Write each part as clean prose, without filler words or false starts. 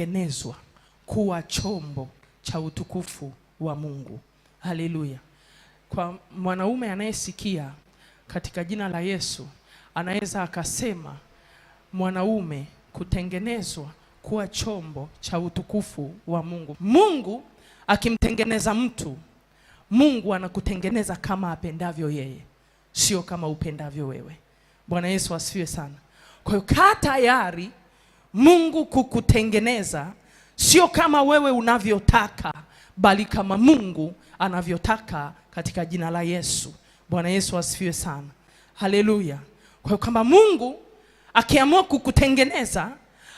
kutengenezwa kuwa chombo cha utukufu wa Mungu. Haleluya. Kwa mwanaume anayesikia katika jina la Yesu, anaweza akasema mwanaume kutengenezwa kuwa chombo cha utukufu wa Mungu. Mungu akimtengeneza mtu, Mungu anakutengeneza kama apendavyo yeye, sio kama upendavyo wewe. Bwana Yesu asifiwe sana. Kwa hiyo kaa tayari Mungu kukutengeneza, sio kama wewe unavyotaka, bali kama Mungu anavyotaka, katika jina la Yesu. Bwana Yesu asifiwe sana. Haleluya. Kwa hiyo kama Mungu akiamua kukutengeneza,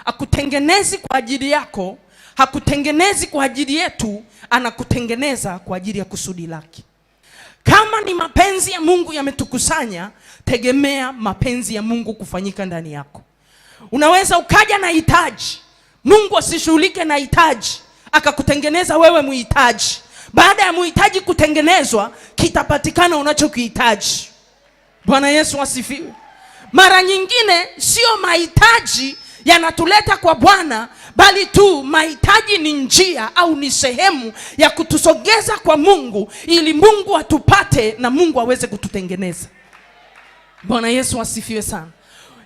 akutengenezi kwa ajili yako, hakutengenezi kwa ajili yetu, anakutengeneza kwa ajili ya kusudi lake. Kama ni mapenzi ya Mungu yametukusanya, tegemea mapenzi ya Mungu kufanyika ndani yako. Unaweza ukaja na hitaji, Mungu asishughulike na hitaji, akakutengeneza wewe muhitaji. Baada ya muhitaji kutengenezwa, kitapatikana unachokihitaji. Bwana Yesu asifiwe. Mara nyingine sio mahitaji yanatuleta kwa Bwana, bali tu mahitaji ni njia au ni sehemu ya kutusogeza kwa Mungu, ili Mungu atupate na Mungu aweze kututengeneza. Bwana Yesu asifiwe sana.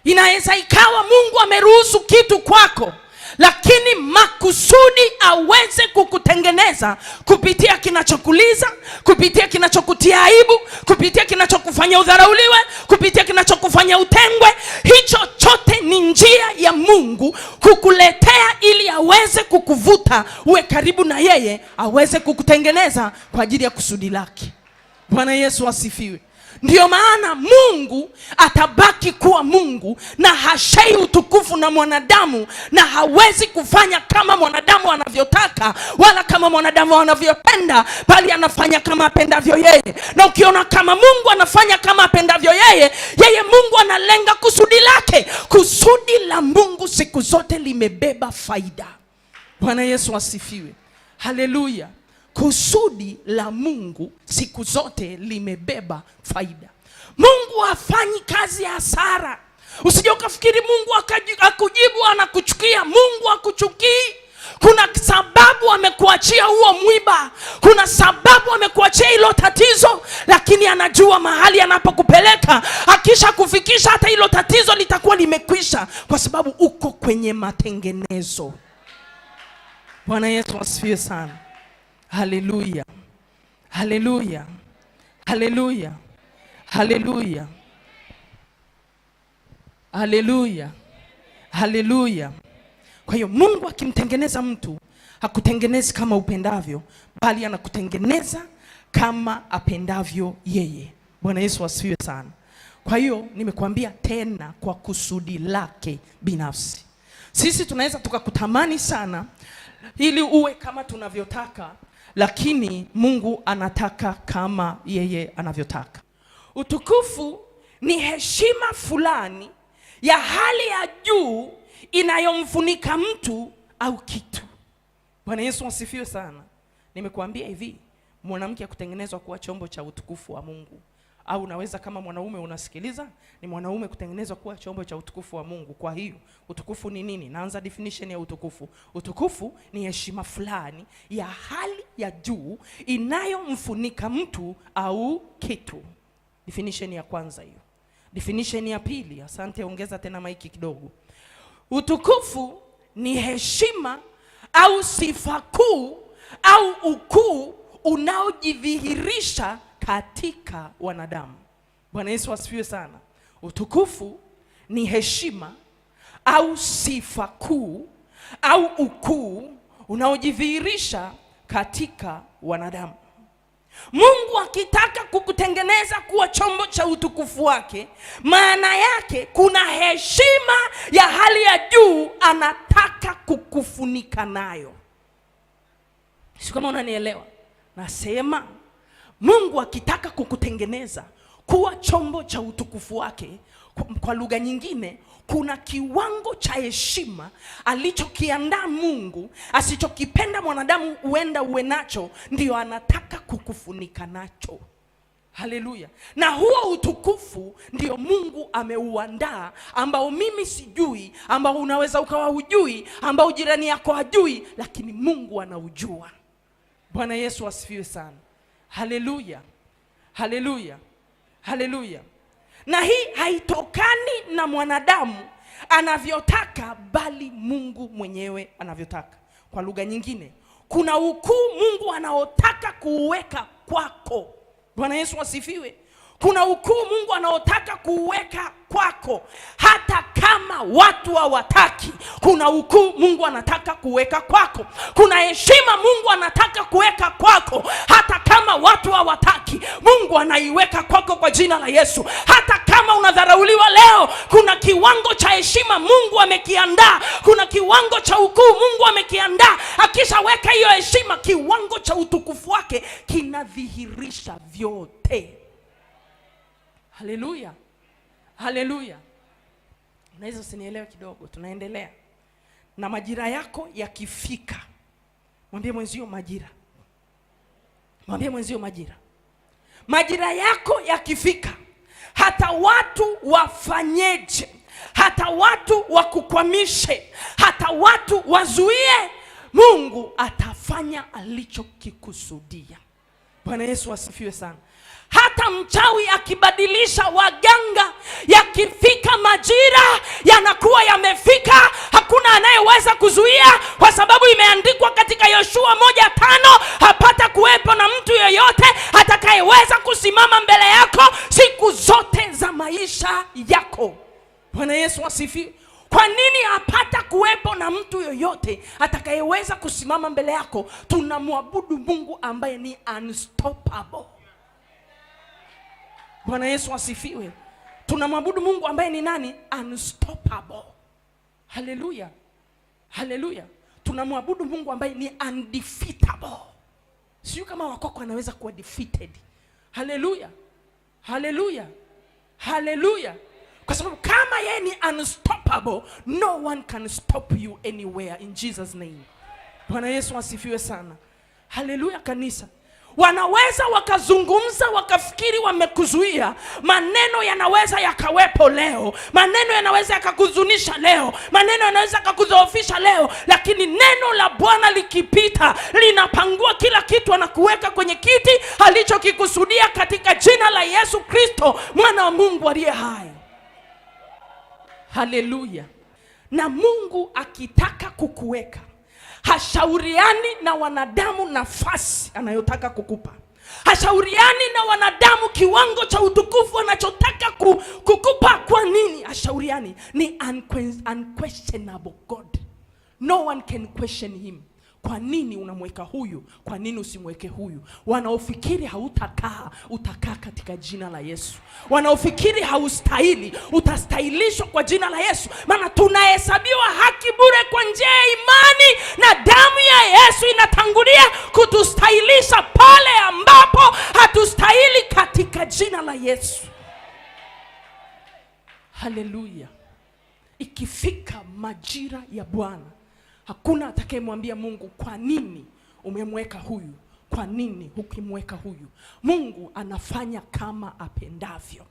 Inaweza ikawa Mungu ameruhusu kitu kwako, lakini makusudi aweze kukutengeneza kupitia kinachokuliza, kupitia kinachokutia aibu, kupitia kinachokufanya udharauliwe, kupitia kinachokufanya utengwe. Hicho chote ni njia ya Mungu kukuletea ili aweze kukuvuta uwe karibu na yeye, aweze kukutengeneza kwa ajili ya kusudi lake. Bwana Yesu asifiwe. Ndiyo maana Mungu atabaki kuwa Mungu, na hashei utukufu na mwanadamu, na hawezi kufanya kama mwanadamu anavyotaka wala kama mwanadamu anavyopenda, bali anafanya kama apendavyo yeye. Na ukiona kama Mungu anafanya kama apendavyo yeye, Mungu analenga kusudi lake. Kusudi la Mungu siku zote limebeba faida. Bwana Yesu asifiwe. Haleluya. Kusudi la Mungu siku zote limebeba faida. Mungu hafanyi kazi ya hasara. Usije ukafikiri Mungu akujibu anakuchukia. Mungu hakuchukii. Kuna sababu amekuachia huo mwiba, kuna sababu amekuachia hilo tatizo, lakini anajua mahali anapokupeleka. Akisha kufikisha, hata hilo tatizo litakuwa limekwisha, kwa sababu uko kwenye matengenezo. Bwana Yesu asifiwe sana. Haleluya. Haleluya. Haleluya. Haleluya. Haleluya. Haleluya. Kwa hiyo Mungu akimtengeneza mtu, hakutengenezi kama upendavyo, bali anakutengeneza kama apendavyo yeye. Bwana Yesu asifiwe sana. Kwa hiyo nimekuambia tena, kwa kusudi lake binafsi. Sisi tunaweza tukakutamani sana ili uwe kama tunavyotaka, lakini Mungu anataka kama yeye anavyotaka. Utukufu ni heshima fulani ya hali ya juu inayomfunika mtu au kitu. Bwana Yesu asifiwe sana. Nimekuambia hivi, mwanamke kutengenezwa kuwa chombo cha utukufu wa Mungu, au unaweza kama mwanaume unasikiliza, ni mwanaume kutengenezwa kuwa chombo cha utukufu wa Mungu. Kwa hiyo utukufu ni nini? Naanza definition ya utukufu. Utukufu ni heshima fulani ya hali ya juu inayomfunika mtu au kitu. Definition ya kwanza hiyo. Definition ya pili, asante, ongeza tena maiki kidogo. Utukufu ni heshima au sifa kuu au ukuu unaojidhihirisha katika wanadamu. Bwana Yesu asifiwe sana. Utukufu ni heshima au sifa kuu au ukuu unaojidhihirisha katika wanadamu. Mungu akitaka kukutengeneza kuwa chombo cha utukufu wake, maana yake kuna heshima ya hali ya juu anataka kukufunika nayo. Sio kama unanielewa? Nasema Mungu akitaka kukutengeneza kuwa chombo cha utukufu wake, kwa lugha nyingine, kuna kiwango cha heshima alichokiandaa Mungu, asichokipenda mwanadamu uenda uwe nacho, ndio anataka kukufunika nacho. Haleluya. Na huo utukufu ndio Mungu ameuandaa, ambao mimi sijui, ambao unaweza ukawa hujui, ambao jirani yako hajui, lakini Mungu anaujua. Bwana Yesu asifiwe sana. Haleluya. Haleluya. Haleluya. Na hii haitokani na mwanadamu anavyotaka, bali Mungu mwenyewe anavyotaka. Kwa lugha nyingine, kuna ukuu Mungu anaotaka kuuweka kwako. Bwana Yesu asifiwe. Kuna ukuu Mungu anaotaka kuuweka kwako hata kama watu hawataki. Kuna ukuu Mungu anataka kuweka kwako. Kuna heshima Mungu anataka kuweka kwako hata kama watu hawataki. Mungu anaiweka kwako kwa jina la Yesu. Hata kama unadharauliwa leo, kuna kiwango cha heshima Mungu amekiandaa. Kuna kiwango cha ukuu Mungu amekiandaa. Akishaweka hiyo heshima, kiwango cha utukufu wake kinadhihirisha vyote. Haleluya. Haleluya. Unaweza usinielewe kidogo, tunaendelea. Na majira yako yakifika, mwambie mwenzio majira. Mwambie mwenzio majira. Majira yako yakifika, hata watu wafanyeje, hata watu wakukwamishe, hata watu wazuie, Mungu atafanya alichokikusudia. Bwana Yesu asifiwe sana. Hata mchawi akibadilisha waganga, yakifika majira yanakuwa yamefika, hakuna anayeweza kuzuia, kwa sababu imeandikwa katika Yoshua 1:5, hapata kuwepo na mtu yeyote atakayeweza kusimama mbele yako siku zote za maisha yako. Bwana Yesu asifiwe. Kwa nini hapata kuwepo na mtu yoyote atakayeweza kusimama mbele yako? Tunamwabudu Mungu ambaye ni unstoppable. Bwana Yesu asifiwe. Tunamwabudu Mungu ambaye ni nani? Unstoppable. Haleluya. Haleluya. Tunamwabudu Mungu ambaye ni undefeatable. Sio kama wakoko anaweza kuwa defeated. Haleluya. Haleluya. Haleluya. Kwa sababu kama yeye ni unstoppable, no one can stop you anywhere in Jesus name. Bwana Yesu asifiwe sana. Haleluya kanisa. Wanaweza wakazungumza wakafikiri wamekuzuia. Maneno yanaweza yakawepo leo. Maneno yanaweza yakakuzunisha leo. Maneno yanaweza yakakudhoofisha leo. Lakini neno la Bwana likipita, linapangua kila kitu, anakuweka kwenye kiti alichokikusudia katika jina la Yesu Kristo, mwana wa Mungu aliye hai. Haleluya. Na Mungu akitaka kukuweka, hashauriani na wanadamu nafasi anayotaka kukupa. Hashauriani na wanadamu kiwango cha utukufu anachotaka kukupa. Kwa nini hashauriani? Ni unquestionable God. No one can question him. Kwa nini unamweka huyu? Kwa nini usimweke huyu? Wanaofikiri hautakaa, utakaa katika jina la Yesu. Wanaofikiri haustahili, utastahilishwa kwa jina la Yesu. Maana tunahesabiwa haki bure kwa njia ya imani, na damu ya Yesu inatangulia kutustahilisha pale ambapo hatustahili katika jina la Yesu. Haleluya. Ikifika majira ya Bwana, hakuna atakayemwambia Mungu, kwa nini umemweka huyu? Kwa nini hukimweka huyu? Mungu anafanya kama apendavyo.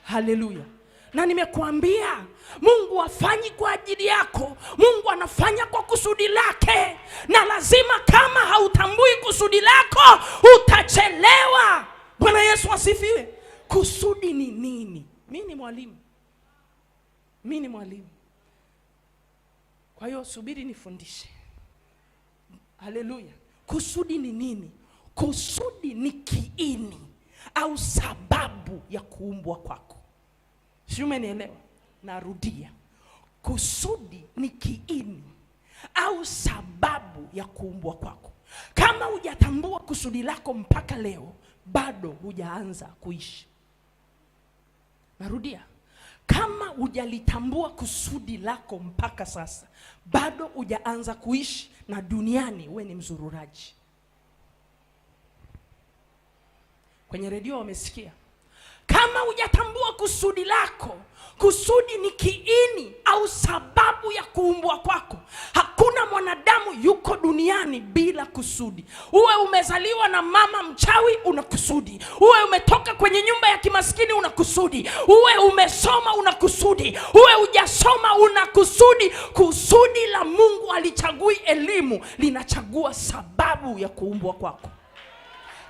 Haleluya. Na nimekuambia, Mungu hafanyi kwa ajili yako. Mungu anafanya kwa kusudi lake. Na lazima kama hautambui kusudi lako, utachelewa. Bwana Yesu asifiwe. Kusudi ni nini? Mimi ni mwalimu. Mimi ni mwalimu. Kwa hiyo subiri nifundishe. Haleluya. Kusudi ni nini? Kusudi ni kiini au sababu ya kuumbwa kwako. Sio, umenielewa? Narudia. Kusudi ni kiini au sababu ya kuumbwa kwako. Kama hujatambua kusudi lako mpaka leo, bado hujaanza kuishi. Narudia. Kama hujalitambua kusudi lako mpaka sasa, bado hujaanza kuishi, na duniani wewe ni mzururaji. Kwenye redio wamesikia. Kama hujatambua kusudi lako, kusudi ni kiini au sababu ya kuumbwa kwako. Hakuna mwanadamu mwanadamu yuko duniani bila kusudi. Uwe umezaliwa na mama mchawi, una kusudi. Uwe umetoka kwenye nyumba ya kimaskini, una kusudi. Uwe umesoma, una kusudi. Uwe hujasoma, una kusudi. Kusudi la Mungu alichagui elimu, linachagua sababu ya kuumbwa kwako.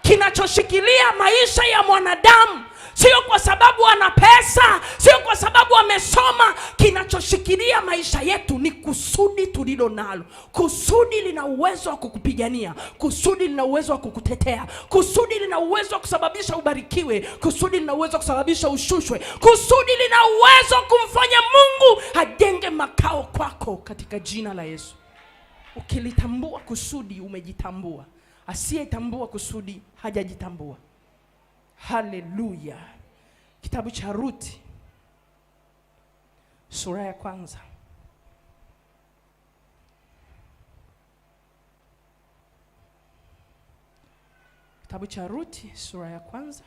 Kinachoshikilia maisha ya mwanadamu sio kwa sababu ana pesa, sio kwa sababu amesoma. Kinachoshikilia maisha yetu ni kusudi tulilo nalo. Kusudi lina uwezo wa kukupigania, kusudi lina uwezo wa kukutetea, kusudi lina uwezo wa kusababisha ubarikiwe, kusudi lina uwezo wa kusababisha ushushwe, kusudi lina uwezo wa kumfanya Mungu ajenge makao kwako katika jina la Yesu. Ukilitambua kusudi, umejitambua. Asiyetambua kusudi hajajitambua. Haleluya. Kitabu cha Ruti sura ya kwanza. Kitabu cha Ruti sura ya kwanza,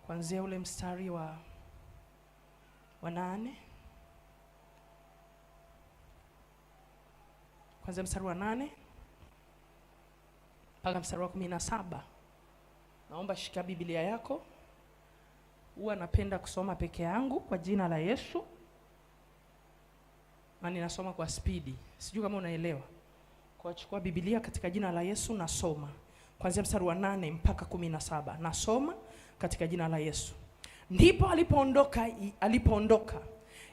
kuanzia ule mstari wa 8. Kuanzia mstari wa 8 mpaka mstari wa 17. Naomba shika Biblia yako. Huwa napenda kusoma peke yangu kwa jina la Yesu. Na ninasoma kwa spidi. Sijui kama unaelewa. Kwa chukua Biblia katika jina la Yesu, nasoma kuanzia mstari wa 8 mpaka 17. Nasoma katika jina la Yesu. Ndipo alipoondoka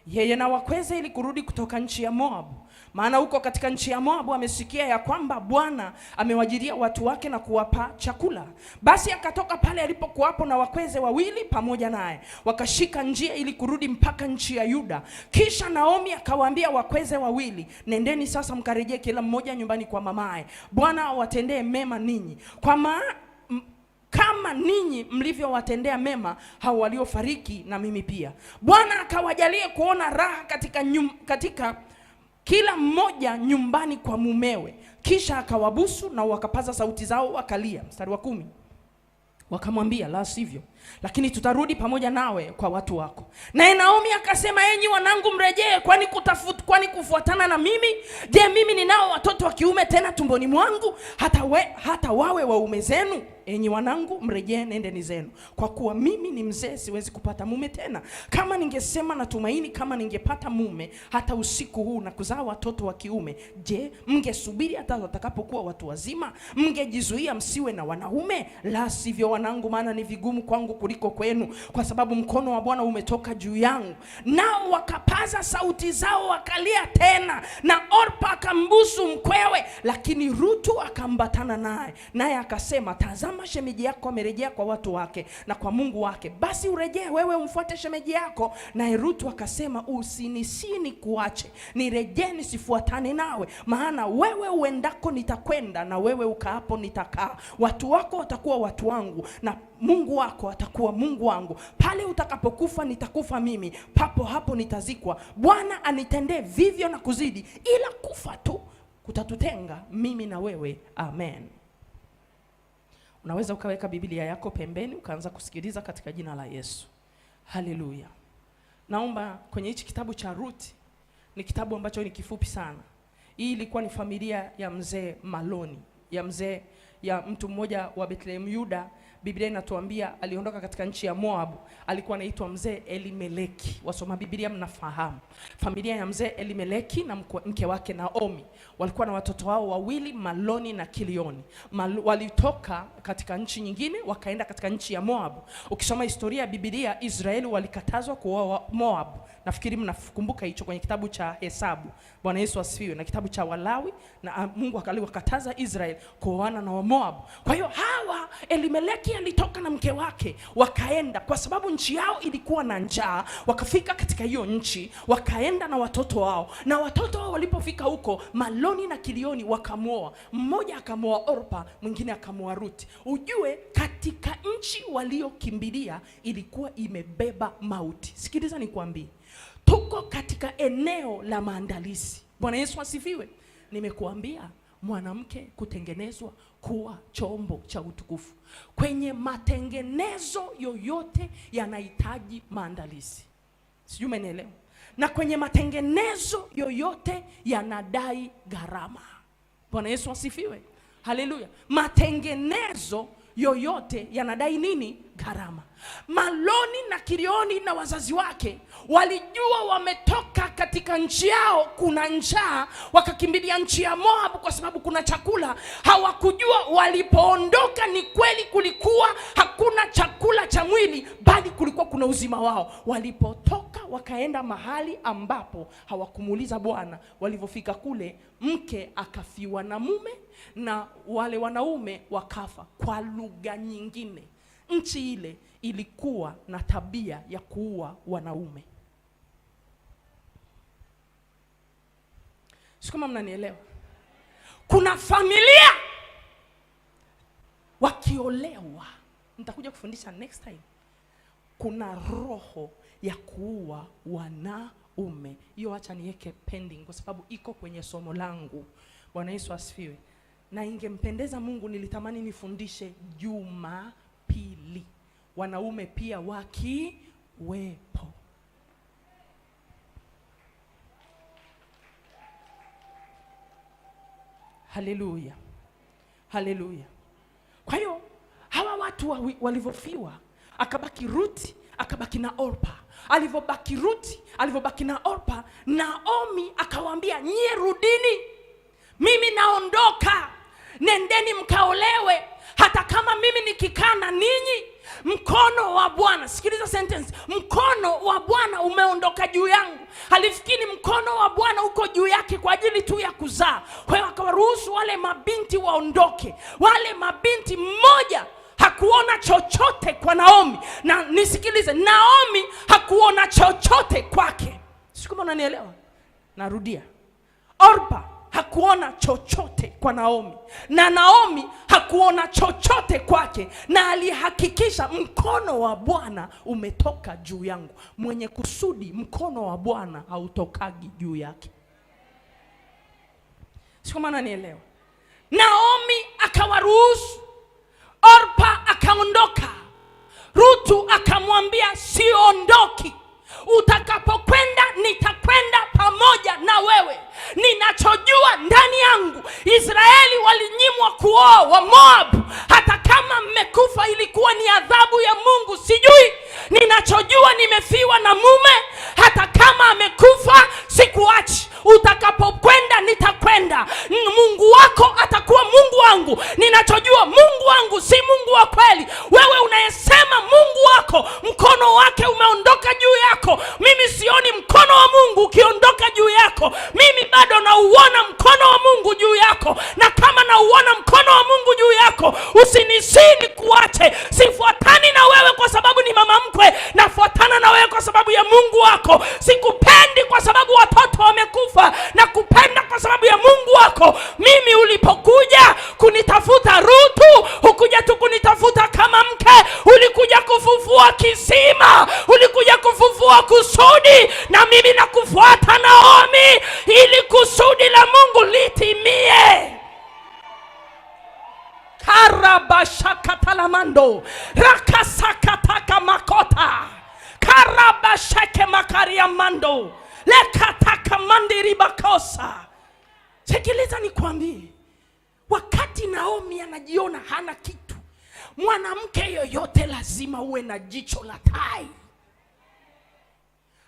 yeye na wakweze ili kurudi kutoka nchi ya Moabu. Maana huko katika nchi ya Moabu amesikia ya kwamba Bwana amewajiria watu wake na kuwapa chakula. Basi akatoka pale alipokuwapo na wakweze wawili pamoja naye, wakashika njia ili kurudi mpaka nchi ya Yuda. Kisha Naomi akawaambia wakweze wawili, nendeni sasa mkarejee kila mmoja nyumbani kwa mamaye. Bwana awatendee mema ninyi, kama ninyi mlivyowatendea mema hao waliofariki, na mimi pia. Bwana akawajalie kuona raha katika kila mmoja nyumbani kwa mumewe. Kisha akawabusu na wakapaza sauti zao wakalia. Mstari wa 10. Wakamwambia, la sivyo, lakini tutarudi pamoja nawe kwa watu wako. Naye Naomi akasema, enyi wanangu mrejee, kwani kufuatana na mimi? Je, mimi ninao watoto wa kiume tena tumboni mwangu, hata wawe waume zenu? Enyi wanangu mrejee, nendeni zenu, kwa kuwa mimi ni mzee, siwezi kupata mume tena. Kama ningesema natumaini kama ningepata mume hata usiku huu na kuzaa watoto wa kiume, je, mngesubiri hata watakapokuwa watu wazima? Mngejizuia msiwe na wanaume? La sivyo wanangu, maana ni vigumu kwangu kuliko kwenu, kwa sababu mkono wa Bwana umetoka juu yangu. Nao wakapaza sauti zao wakalia tena, na Orpa akambusu mkwewe, lakini Rutu akambatana naye akasema, tazama shemeji yako amerejea kwa watu wake na kwa Mungu wake, basi urejee wewe umfuate shemeji yako. Naye Rutu akasema, usinisini kuache, nirejee nisifuatane nawe, maana wewe uendako nitakwenda, na wewe ukaapo nitakaa. Watu wako watakuwa watu wangu, na Mungu wako atakuwa Mungu wangu. Pale utakapokufa nitakufa mimi, papo hapo nitazikwa. Bwana anitendee vivyo na kuzidi, ila kufa tu kutatutenga mimi na wewe. Amen. Unaweza ukaweka Biblia yako pembeni ukaanza kusikiliza katika jina la Yesu. Haleluya. Naomba kwenye hichi kitabu cha Ruti, ni kitabu ambacho ni kifupi sana. Hii ilikuwa ni familia ya mzee Maloni, ya mtu mmoja wa Bethlehem Yuda. Biblia inatuambia aliondoka katika nchi ya Moabu. Alikuwa anaitwa mzee Elimeleki. Wasoma Biblia mnafahamu. Familia ya mzee Elimeleki na mke wake Naomi walikuwa na watoto wao wawili, Maloni na Kilioni. Walitoka katika nchi nyingine wakaenda katika nchi ya Moabu. Ukisoma historia ya Biblia, Israeli walikatazwa kuoa Moabu. Nafikiri mnakumbuka hicho kwenye kitabu cha Hesabu. Bwana Yesu asifiwe. Na kitabu cha Walawi, na Mungu akaliwakataza Israeli kuoana na Moabu. Kwa hiyo hawa Elimeleki alitoka na mke wake wakaenda, kwa sababu nchi yao ilikuwa na njaa. Wakafika katika hiyo nchi, wakaenda na watoto wao, na watoto wao walipofika huko, Maloni na Kilioni wakamuoa. Mmoja akamuoa Orpa, mwingine akamuoa Ruti. Ujue katika nchi waliokimbilia ilikuwa imebeba mauti. Sikiliza nikwambie, tuko katika eneo la maandalizi. Bwana Yesu asifiwe. Nimekuambia mwanamke kutengenezwa kuwa chombo cha utukufu. Kwenye matengenezo yoyote yanahitaji maandalizi. Sijui umenielewa? Na kwenye matengenezo yoyote yanadai gharama. Bwana Yesu asifiwe. Haleluya. Matengenezo yoyote yanadai nini? Gharama. Maloni na Kilioni na wazazi wake walijua wametoka katika nchi yao kuna njaa, wakakimbilia nchi ya Moabu kwa sababu kuna chakula. Hawakujua walipoondoka ni kweli kulikuwa hakuna chakula cha mwili, bali kulikuwa kuna uzima wao. Walipotoka wakaenda mahali ambapo hawakumuuliza Bwana. Walivyofika kule, mke akafiwa na mume na wale wanaume wakafa. Kwa lugha nyingine, nchi ile ilikuwa na tabia ya kuua wanaume. Sio kama mnanielewa. Kuna familia wakiolewa, nitakuja kufundisha next time, kuna roho ya kuua wanaume. Hiyo acha niweke pending kwa sababu iko kwenye somo langu. Bwana Yesu asifiwe. Na ingempendeza Mungu nilitamani nifundishe Jumapili, wanaume pia wakiwepo. Haleluya. Haleluya. Kwa hiyo hawa watu walivyofiwa, akabaki Ruthi, akabaki na Orpa. Alivyobaki Ruthi, alivyobaki na Orpa, Naomi akawaambia, nyie rudini, mimi naondoka, nendeni mkaolewe. Hata kama mimi nikikaa na ninyi, mkono wa Bwana, sikiliza sentence, mkono wa Bwana umeondoka juu yangu. Alifikiri mkono wa Bwana uko juu yake kwa ajili tu ya kuzaa. Kwa hiyo akawaruhusu wale mabinti waondoke. Wale mabinti, mmoja hakuona chochote kwa Naomi, na nisikilize, Naomi hakuona chochote kwake. Sio kama unanielewa. Narudia. Orpa hakuona chochote kwa Naomi, na Naomi hakuona chochote kwake, na alihakikisha mkono wa Bwana umetoka juu yangu. Mwenye kusudi mkono wa Bwana hautokagi juu yake. Sio maana nielewa. Naomi akawaruhusu, Orpa akaondoka. Rutu akamwambia, siondoki, utakapokwenda nitakwenda pamoja na wewe. Ninachojua ndani yangu, Israeli walinyimwa kuoa wa Moabu. Hata kama mmekufa ilikuwa ni adhabu ya Mungu, sijui. Ninachojua nimefiwa na mume, hata kama amekufa sikuachi. Utakapokwenda nitakwenda. Mungu wako atakuwa Mungu wangu. Ninachojua Mungu wangu si Mungu wa kweli. Wewe unayesema Mungu wako mkono wake umeondoka juu yako, mimi sioni mkono wa Mungu ukiondoka juu yako. Mimi bado nauona mkono wa Mungu juu yako, na kama nauona mkono wa Mungu juu yako, usinisini kuache. Sifuatani na wewe kwa sababu ni mama mkwe, nafuatana na wewe kwa sababu ya Mungu wako. Sikupendi kwa sababu watoto wamekufa, na kupenda kwa sababu ya Mungu wako. Mimi ulipokuja kunitafuta Rutu, hukuja tu kunitafuta kama mke, ulikuja kufufua kisima, ulikuja kufufua kusudi, na mimi nakufuata Naomi ili kusudi la Mungu litimie. Karabashakatalamando rakasakataka makota karabashake makariamando lekataka mandiri bakosa. Sikiliza nikwambie, wakati Naomi anajiona hana kitu, mwanamke yoyote lazima uwe na jicho la tai.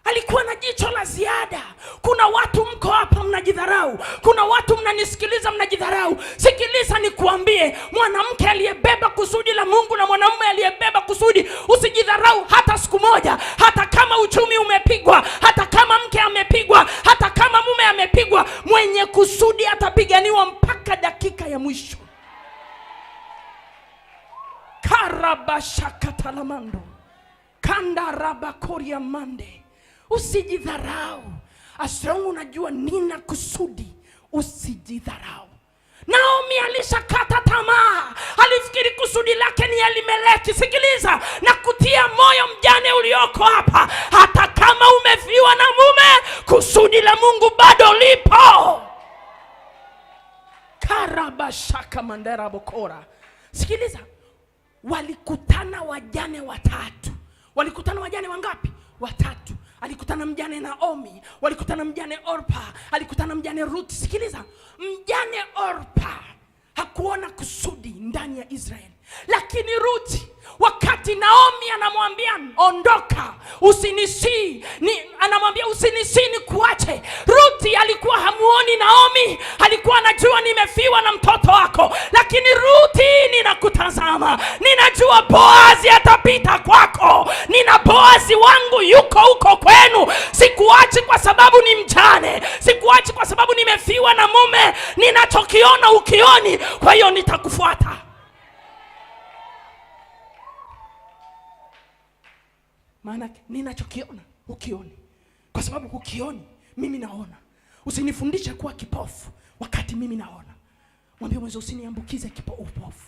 Alikuwa na jicho la ziada. Kuna watu mko hapa mnajidharau, kuna watu mnanisikiliza mnajidharau. Sikiliza nikuambie, mwanamke aliyebeba kusudi la Mungu na mwanamume aliyebeba kusudi, usijidharau hata siku moja. Hata kama uchumi umepigwa, hata kama mke amepigwa, hata kama mume amepigwa, mwenye kusudi atapiganiwa mpaka dakika ya mwisho. Karabashakatalamando kandarabakori mande. Usijidharau. Asrongu unajua nina kusudi, usijidharau. Naomi alishakata tamaa. Alifikiri kusudi lake ni Elimeleki. Sikiliza na kutia moyo mjane ulioko hapa, hata kama umefiwa na mume, kusudi la Mungu bado lipo. Karabashaka mandera bokora. Sikiliza, walikutana wajane watatu. Walikutana wajane wangapi? Watatu. alikutana mjane Naomi, walikutana mjane Orpa, alikutana mjane Ruth. Sikiliza, mjane Orpa hakuona kusudi ndani ya Israeli, lakini Ruth, wakati Naomi anamwambia ondoka, usinisi, anamwambia usinisi ni kuache, Ruth alikuwa hamuoni Naomi, alikuwa anajua nimefiwa na mtoto wako, lakini Ruth, ninakutazama, ninajua Boazi atapita kwako, nina Boazi wangu yuko huko kwenu, sikuachi kwa sababu ni mjane, sikuachi kwa sababu nimefiwa na mume, ninachokiona ukioni, kwa hiyo nitakufuata. Maana ninachokiona ukioni, kwa sababu ukioni mimi naona. Usinifundishe kuwa kipofu wakati mimi naona. Mwambie mwenzo, usiniambukize upofu.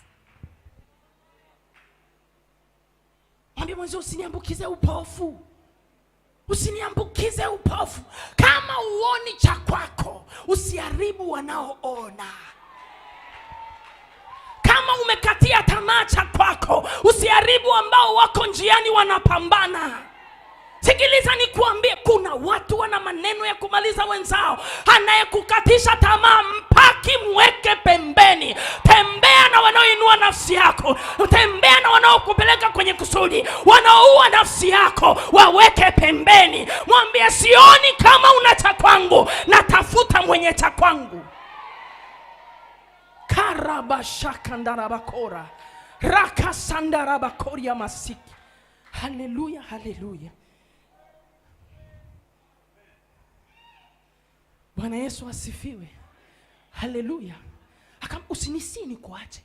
Mwambie mwenzo, usiniambukize upofu. Usiniambukize upofu. Kama uoni cha kwako, usiharibu wanaoona. Kama umekatia tamaa cha kwako, usiharibu ambao wako njiani wanapambana. Sikiliza nikuambie, kuna watu wana maneno ya kumaliza wenzao. Anayekukatisha tamaa, mpaki mweke pembeni. Tembea na wanaoinua nafsi yako, tembea na wanaokupeleka kwenye kusudi. Wanaoua nafsi yako waweke pembeni. Mwambie, sioni kama una cha kwangu, natafuta mwenye cha kwangu. Karabashakandarabakora rakasandarabakoria masiki. Haleluya, haleluya. Bwana Yesu asifiwe. Haleluya. Usinisi ni kuache.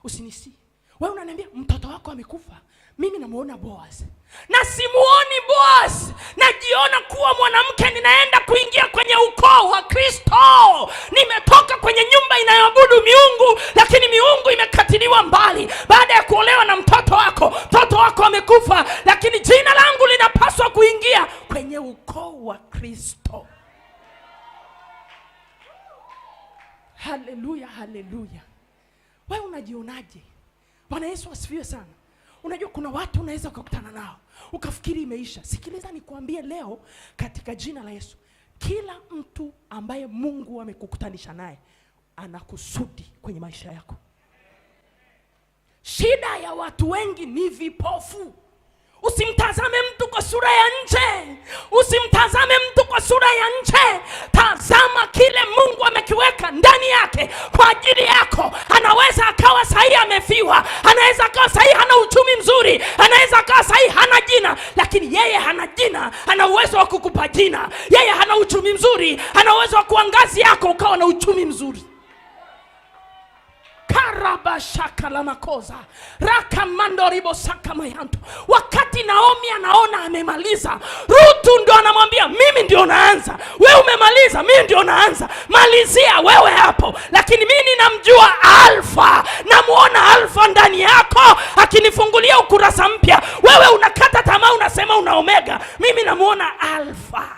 Usinisi. Wewe unaniambia mtoto wako amekufa. Mimi namuona Boaz. Na simuoni Boaz. Najiona kuwa mwanamke ninaenda kuingia kwenye ukoo wa Kristo. Nimetoka kwenye nyumba inayoabudu miungu, lakini miungu imekatiliwa mbali. Baada ya kuolewa na mtoto wako amekufa, lakini jina langu linapaswa kuingia kwenye ukoo wa Kristo. Haleluya, haleluya. Wewe unajionaje? Bwana Yesu asifiwe sana. Unajua kuna watu unaweza kukutana nao ukafikiri imeisha. Sikiliza nikuambie leo katika jina la Yesu, kila mtu ambaye Mungu amekukutanisha naye ana kusudi kwenye maisha yako. Shida ya watu wengi ni vipofu. Usimtazame mtu kwa sura ya nje. Usimtazame mtu kwa sura ya nje. Tazama kile Mungu amekiweka ndani yake kwa ajili yako. Anaweza akawa sahihi amefiwa, anaweza akawa sahihi hana uchumi mzuri, anaweza akawa sahihi hana jina, lakini yeye hana jina, ana uwezo wa kukupa jina. Yeye hana uchumi mzuri, ana uwezo wa kuangazi yako ukawa na uchumi mzuri. Karabashaka la makoza raka mandoribo saka mayanto. Wakati Naomi anaona amemaliza, Ruth ndo anamwambia, mimi ndio naanza, wewe umemaliza, mimi ndio naanza, malizia wewe hapo. Lakini mimi ninamjua Alfa, namuona Alfa ndani yako akinifungulia ukurasa mpya. Wewe unakata tamaa, unasema una Omega, mimi namuona Alfa.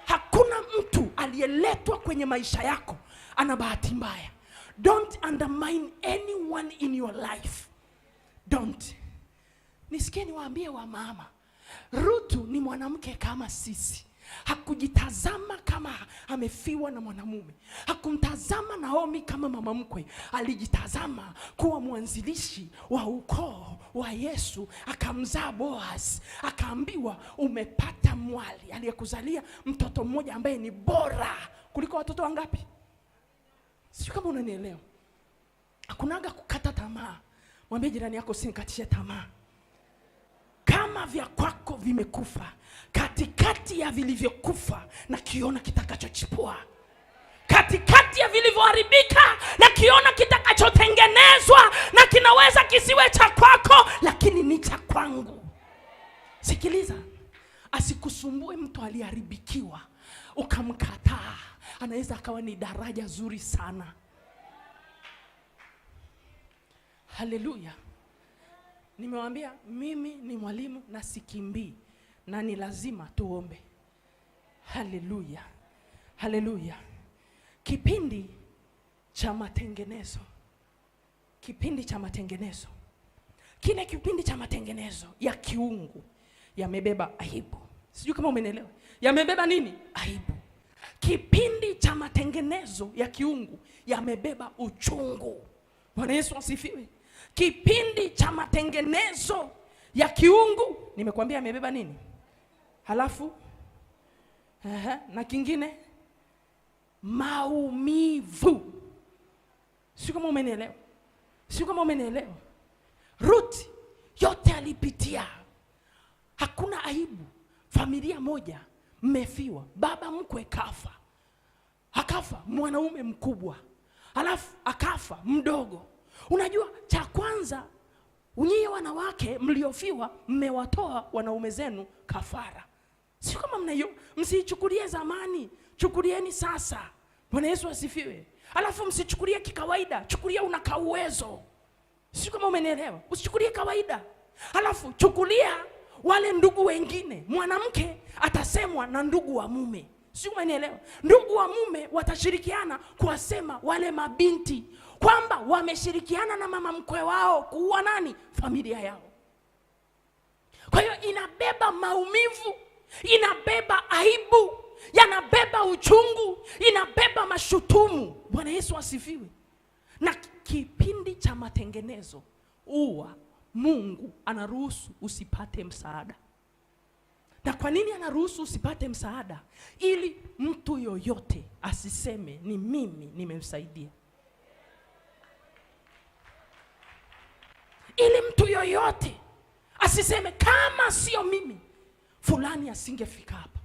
Hakuna mtu aliyeletwa kwenye maisha yako ana bahati mbaya. Don't undermine anyone in your life. Don't. Nisikie niwaambie wa mama, Ruth ni mwanamke kama sisi. Hakujitazama kama amefiwa na mwanamume. Hakumtazama Naomi kama mama mkwe. Alijitazama kuwa mwanzilishi wa ukoo wa Yesu. Akamzaa Boaz. Akaambiwa umepata mwali aliyekuzalia mtoto mmoja ambaye ni bora kuliko watoto wangapi? Sio kama unanielewa. Hakunaga kukata tamaa. Mwambie jirani yako, usinikatishe tamaa. Kama vya kwako vimekufa, katikati ya vilivyokufa na kiona kitakachochipua. Katikati ya vilivyoharibika na kiona kitakachotengenezwa, na kinaweza kisiwe cha kwako lakini ni cha kwangu. Sikiliza, asikusumbue mtu aliyeharibikiwa ukamkataa. Anaweza akawa ni daraja zuri sana. Haleluya. Nimewaambia mimi ni mwalimu na sikimbii, na ni lazima tuombe. Haleluya. Haleluya. Kipindi cha matengenezo. Kipindi cha matengenezo. Kile kipindi cha matengenezo ya kiungu yamebeba aibu. Sijui kama umenielewa. Yamebeba nini? Aibu. Kipindi cha matengenezo ya kiungu yamebeba uchungu. Bwana Yesu asifiwe. Kipindi cha matengenezo ya kiungu nimekuambia yamebeba nini? Halafu na kingine maumivu. Sio kama umenielewa. Sio kama umenielewa. Ruth yote alipitia. Hakuna aibu. Familia moja mmefiwa, baba mkwe kafa. Akafa mwanaume mkubwa. Halafu akafa mdogo. Unajua cha kwanza, nyinyi wanawake mliofiwa mmewatoa wanaume zenu kafara. Sio kama mnayo, msichukulie zamani, chukulieni sasa. Bwana Yesu asifiwe. Halafu msichukulie kikawaida, chukulia una uwezo. Sio kama umenielewa. Usichukulie kawaida. Halafu chukulia wale ndugu wengine. Mwanamke atasemwa na ndugu wa mume. Sio umenielewa. Ndugu wa mume watashirikiana kuwasema wale mabinti kwamba wameshirikiana na mama mkwe wao kuua nani? Familia yao. Kwa hiyo inabeba maumivu, inabeba aibu, yanabeba uchungu, inabeba mashutumu. Bwana Yesu asifiwe. Na kipindi cha matengenezo huwa Mungu anaruhusu usipate msaada. Na kwa nini anaruhusu usipate msaada? Ili mtu yoyote asiseme ni mimi nimemsaidia. Ili mtu yoyote asiseme kama sio mimi fulani asingefika hapa.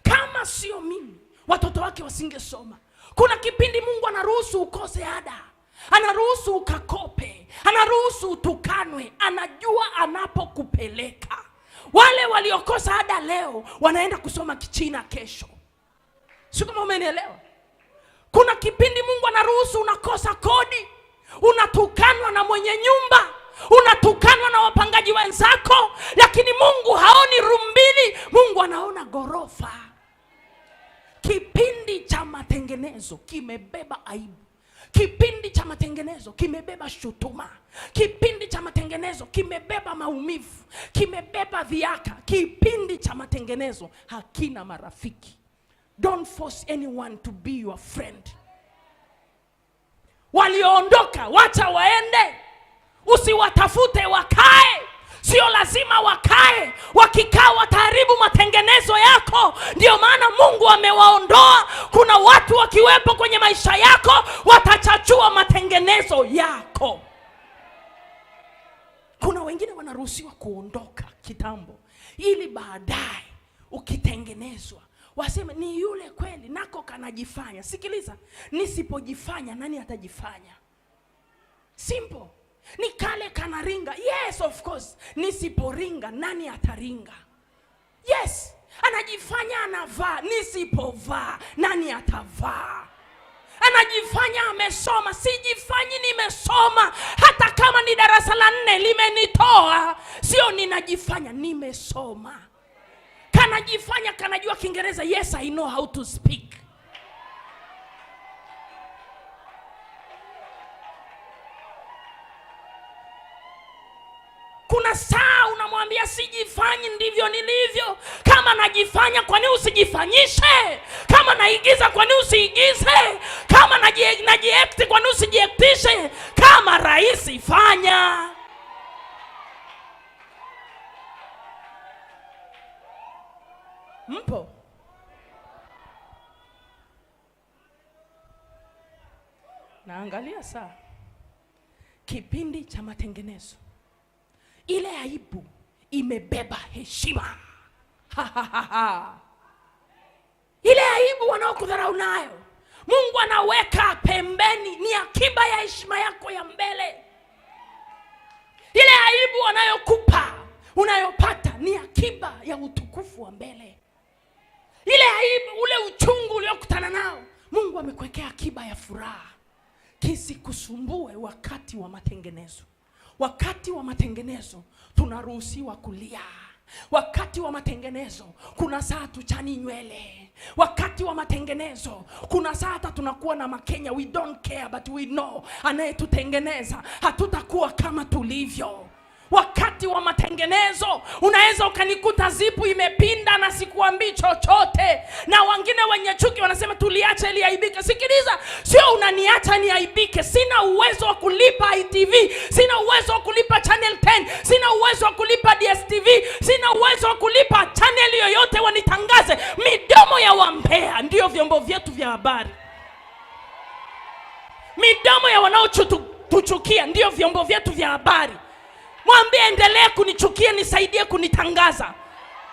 Kama sio mimi watoto wake wasingesoma. Kuna kipindi Mungu anaruhusu ukose ada. Anaruhusu ukakope. Anaruhusu utukanwe. Anajua anapokupeleka. Wale waliokosa ada leo wanaenda kusoma Kichina kesho. Sio kama umenielewa. Kuna kipindi Mungu anaruhusu unakosa kodi. Unatukanwa na mwenye nyumba. Unatukanwa na wapangaji wenzako. Lakini Mungu haoni room mbili. Mungu anaona gorofa. Kipindi cha matengenezo kimebeba aibu. Kipindi cha matengenezo kimebeba shutuma. Kipindi cha matengenezo kimebeba maumivu. Kimebeba viaka. Kipindi cha matengenezo hakina marafiki. Don't force anyone to be your friend. Walioondoka wacha waende. Usiwatafute wakae. Sio lazima wakae. Wakikaa wataharibu matengenezo yako. Ndio maana Mungu amewaondoa. Kuna watu wakiwepo kwenye maisha yako watachachua matengenezo yako. Kuna wengine wanaruhusiwa kuondoka kitambo ili baadaye ukitengenezwa waseme ni yule kweli nako kanajifanya. Sikiliza, nisipojifanya nani atajifanya? Simple. Ni kale kanaringa. Yes, of course. Nisiporinga nani ataringa? Yes. Anajifanya anavaa. Nisipovaa nani atavaa? Anajifanya amesoma. Sijifanyi nimesoma. Hata kama ni darasa la 4 limenitoa. Sio ninajifanya nimesoma. Kanajifanya kanajua Kiingereza. Yes, I know how to speak. Kuna saa unamwambia sijifanyi ndivyo nilivyo. Kama najifanya kwa nini usijifanyishe? Kama naigiza kwa nini usiigize? Kama najiact kwa nini usijiactishe? Kama rais fanya. Mpo? Naangalia saa. Kipindi cha matengenezo. Ile aibu imebeba heshima. Ile aibu wanaokudharau nayo Mungu anaweka pembeni, ni akiba ya heshima yako ya mbele. Ile aibu wanayokupa, unayopata ni akiba ya utukufu wa mbele. Ile aibu, ule uchungu uliokutana nao, Mungu amekuwekea akiba ya furaha. Kisikusumbue wakati wa matengenezo. Wakati wa matengenezo tunaruhusiwa kulia. Wakati wa matengenezo kuna saa tuchani nywele. Wakati wa matengenezo kuna saa hata tunakuwa na makenya. We don't care but we know anayetutengeneza hatutakuwa kama tulivyo. Wakati wa matengenezo unaweza ukanikuta zipu imepinda na sikuambii chochote, na wengine wenye chuki wanasema tuliacha ili aibike. Sikiliza, sio unaniacha niaibike. Sina uwezo wa kulipa ITV, sina uwezo wa kulipa Channel 10, sina uwezo wa kulipa DSTV, sina uwezo wa kulipa channel yoyote wanitangaze. Midomo ya wambea ndio vyombo vyetu vya habari. Midomo ya wanaotuchukia ndio vyombo vyetu vya habari. Mwambie endelea kunichukia, nisaidie kunitangaza.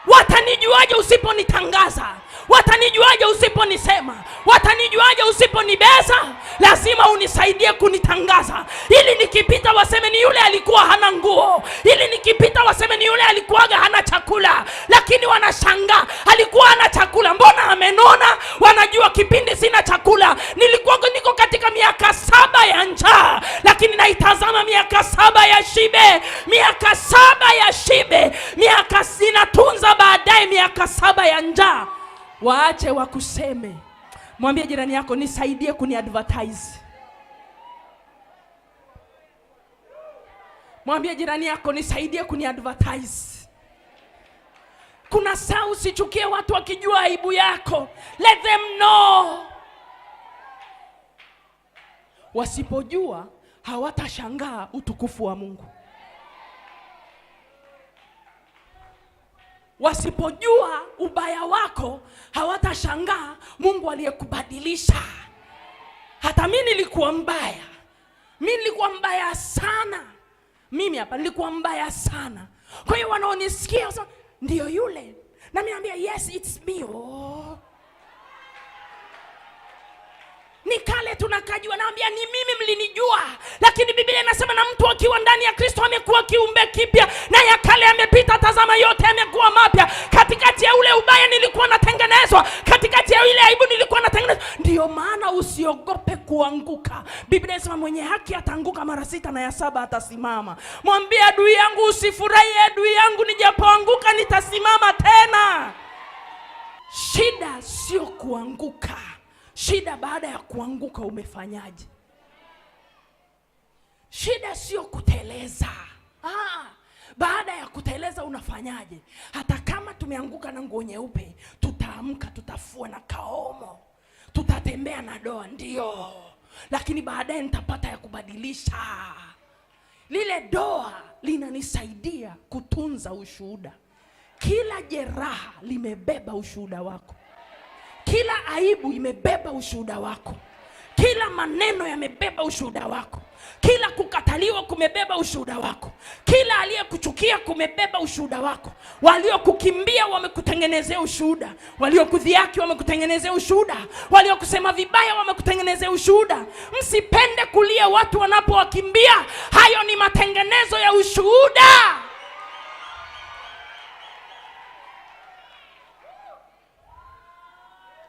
Watanijuaje usiponitangaza? Watanijuaje usiponisema? Watanijuaje usiponibeza? Lazima unisaidie kunitangaza, ili nikipita waseme ni yule alikuwa hana nguo, ili nikipita waseme ni yule alikuwaga hana chakula. Lakini wanashangaa, alikuwa hana chakula, mbona amenona? Wanajua kipindi sina chakula nilikuwa niko katika miaka 7 ya njaa, lakini naitazama miaka 7 ya shibe, miaka 7 ya shibe, miaka sinatunza baadaye miaka 7 ya njaa. Waache wakuseme. Mwambie jirani yako, nisaidie kuniadvertise. Mwambie jirani yako, nisaidie kuniadvertise. Kuna saa usichukie watu wakijua aibu yako. Let them know. Wasipojua hawatashangaa utukufu wa Mungu. Wasipojua ubaya wako hawatashangaa Mungu aliyekubadilisha. Hata mimi nilikuwa mbaya. Mimi nilikuwa mbaya sana. Mimi hapa nilikuwa mbaya sana. Kwa hiyo wanaonisikia so, ndio yule. Na mimi naambia yes it's me. Oh. Nikale tunakajua, naambia ni mimi mlinijua. Lakini Biblia inasema na mtu akiwa ndani ya Kristo amekuwa kiumbe kipya, na ya kale yamepita, tazama yote yamekuwa mapya. Katikati ya ule ubaya nilikuwa natengenezwa, katikati ya ile aibu nilikuwa natengenezwa. Ndio maana usiogope kuanguka. Biblia inasema mwenye haki ataanguka mara 6 na ya 7 atasimama. Mwambie adui yangu usifurahi, adui yangu nijapoanguka nitasimama tena. Shida sio kuanguka. Shida baada ya kuanguka umefanyaje? Shida sio kuteleza. Baada ya kuteleza unafanyaje? Hata kama tumeanguka na nguo nyeupe, tutaamka, tutafua na kaomo, tutatembea na doa, ndio. Lakini baadaye nitapata ya kubadilisha. Lile doa linanisaidia kutunza ushuhuda. Kila jeraha limebeba ushuhuda wako. Kila aibu imebeba ushuhuda wako. Kila maneno yamebeba ushuhuda wako. Kila kukataliwa kumebeba ushuhuda wako. Kila aliyekuchukia kumebeba ushuhuda wako. Waliokukimbia wamekutengenezea ushuhuda. Waliokudhihaki wamekutengenezea ushuhuda. Waliokusema vibaya wamekutengenezea ushuhuda. Msipende kulia watu wanapowakimbia. Hayo ni matengenezo ya ushuhuda.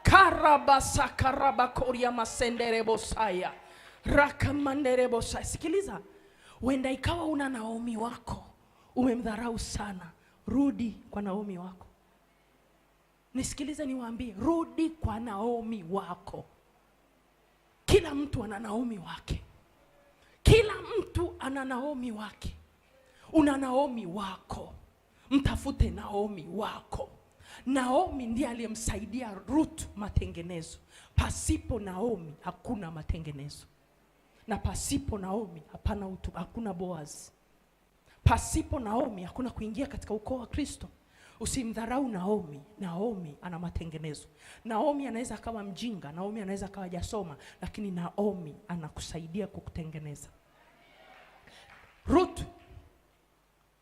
Karabasa karaba koria masenderebo saya. Rakamanderebo saya. Sikiliza. Wenda ikawa una Naomi wako, umemdharau sana. Rudi kwa Naomi wako. Nisikilize niwaambie, rudi kwa Naomi wako. Kila mtu ana Naomi wake. Kila mtu ana Naomi wake. Una Naomi wako. Mtafute Naomi wako. Naomi ndiye aliyemsaidia Ruth matengenezo. Pasipo Naomi hakuna matengenezo. Na pasipo Naomi hakuna Boaz. Pasipo Naomi hakuna kuingia katika ukoo wa Kristo. Usimdharau Naomi. Naomi ana matengenezo. Naomi anaweza akawa mjinga, Naomi anaweza akawa hajasoma, lakini Naomi anakusaidia kukutengeneza. Ruth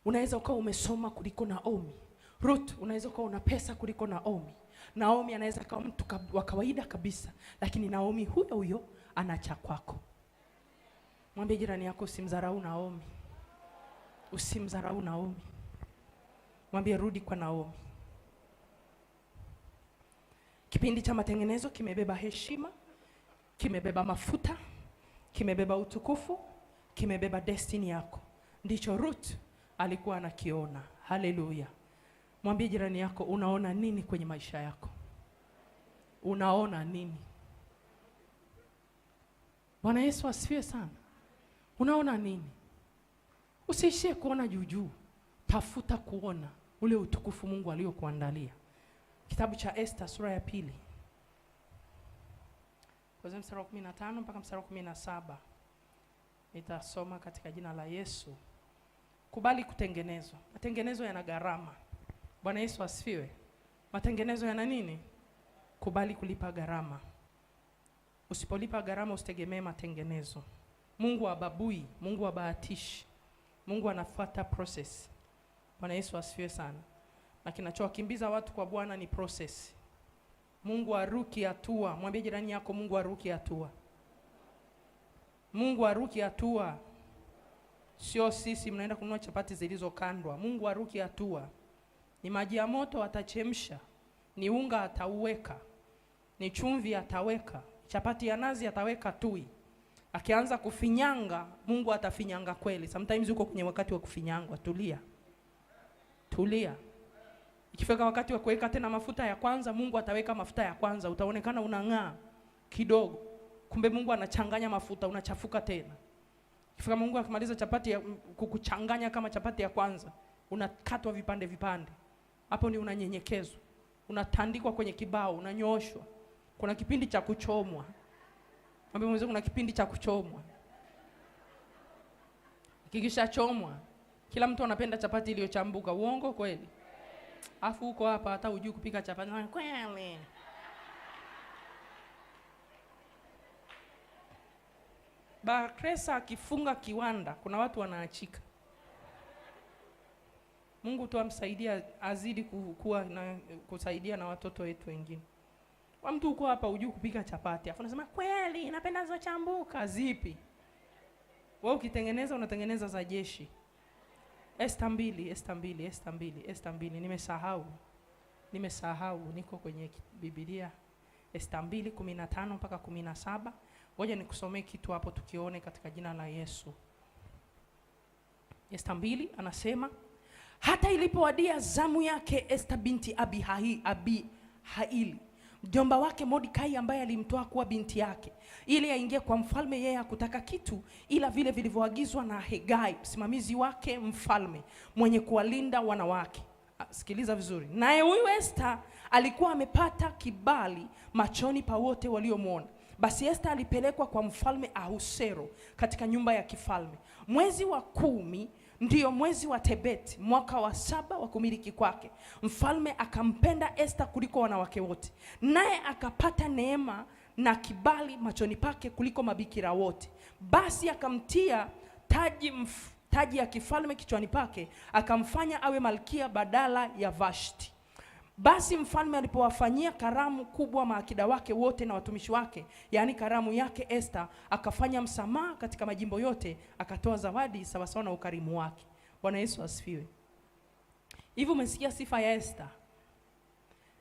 unaweza ukawa umesoma kuliko Naomi. Ruth unaweza kuwa una pesa kuliko Naomi. Naomi anaweza kuwa mtu wa kawaida kabisa, lakini Naomi huyo huyo ana cha kwako. Mwambie jirani yako, usimdharau Naomi. Usimdharau Naomi. Mwambie rudi kwa Naomi. Kipindi cha matengenezo kimebeba heshima, kimebeba mafuta, kimebeba utukufu, kimebeba destiny yako. Ndicho Ruth alikuwa anakiona. Haleluya. Mwambie jirani yako, unaona nini kwenye maisha yako? Unaona nini? Bwana Yesu asifiwe sana. Unaona nini? Usiishie kuona juu. Tafuta kuona ule utukufu Mungu aliokuandalia. Kitabu cha Esther sura ya 2. Kuanzia mstari wa 15 mpaka mstari wa 17. Nitasoma katika jina la Yesu. Kubali kutengenezwa. Matengenezo yana gharama. Bwana Yesu asifiwe. Matengenezo yana nini? Kubali kulipa gharama. Usipolipa gharama usitegemee matengenezo. Mungu hababui, Mungu habahatishi. Mungu anafuata process. Bwana Yesu asifiwe sana. Na kinachowakimbiza watu kwa Bwana ni process. Mungu haruki hatua. Mwambie jirani yako, Mungu haruki hatua. Mungu haruki hatua. Sio sisi mnaenda kununua chapati zilizokandwa. Mungu haruki hatua. Ni maji ya moto atachemsha, ni unga atauweka, ni chumvi ataweka, chapati ya nazi ataweka tui. Akianza kufinyanga, Mungu atafinyanga kweli. Sometimes uko kwenye wakati wa kufinyangwa, tulia. Ikifika wakati wa kuweka tena mafuta ya kwanza, Mungu ataweka mafuta ya kwanza, utaonekana unang'aa kidogo. Kumbe Mungu anachanganya mafuta, unachafuka tena. Ikifika Mungu akimaliza chapati ya kukuchanganya kama chapati ya kwanza, unakatwa vipande. Hapo ni unanyenyekezwa. Unatandikwa kwenye kibao, unanyooshwa. Kuna kipindi cha kuchomwa. Mwambie mwenzako kuna kipindi cha kuchomwa. Kikisha chomwa, kila mtu anapenda chapati iliyochambuka. Uongo kweli? Afu uko hapa hata hujui kupika chapati. Kweli. Bakresa akifunga kiwanda, kuna watu wanaachika. Mungu tu amsaidia azidi kuwa na kusaidia na watoto wetu wengine. Kwa mtu uko hapa hujui kupika chapati, afu unasema kweli napenda za chambuka. Zipi? Wewe ukitengeneza unatengeneza za jeshi. Esther 2. Nimesahau. Niko kwenye Biblia. Esther 2:15 mpaka 17. Ngoja nikusomee kitu hapo tukione katika jina la Yesu. Esther 2 anasema, hata ilipowadia zamu yake Esther binti Haili, mjomba wake Mordekai ambaye alimtoa kuwa binti yake, ili aingie kwa mfalme, yeye hakutaka kitu ila vile vilivyoagizwa na Hegai, msimamizi wake mfalme, mwenye kuwalinda wanawake. Sikiliza vizuri. Naye huyu Esther alikuwa amepata kibali machoni pa wote waliomwona. Basi Esther alipelekwa kwa mfalme Ahasuero katika nyumba ya kifalme. Mwezi wa 10 ndiyo mwezi wa Tebeti, mwaka wa 7 wa kumiliki kwake. Mfalme akampenda Esther kuliko wanawake wote, naye akapata neema na kibali machoni pake kuliko mabikira wote. Basi akamtia taji ya kifalme kichwani pake, akamfanya awe malkia badala ya Vashti. Basi mfalme alipowafanyia karamu kubwa maakida wake wote na watumishi wake, yani karamu yake Esther, akafanya msamaha katika majimbo yote, akatoa zawadi sawa na ukarimu wake. Bwana Yesu asifiwe. Hivi umesikia sifa ya Esther?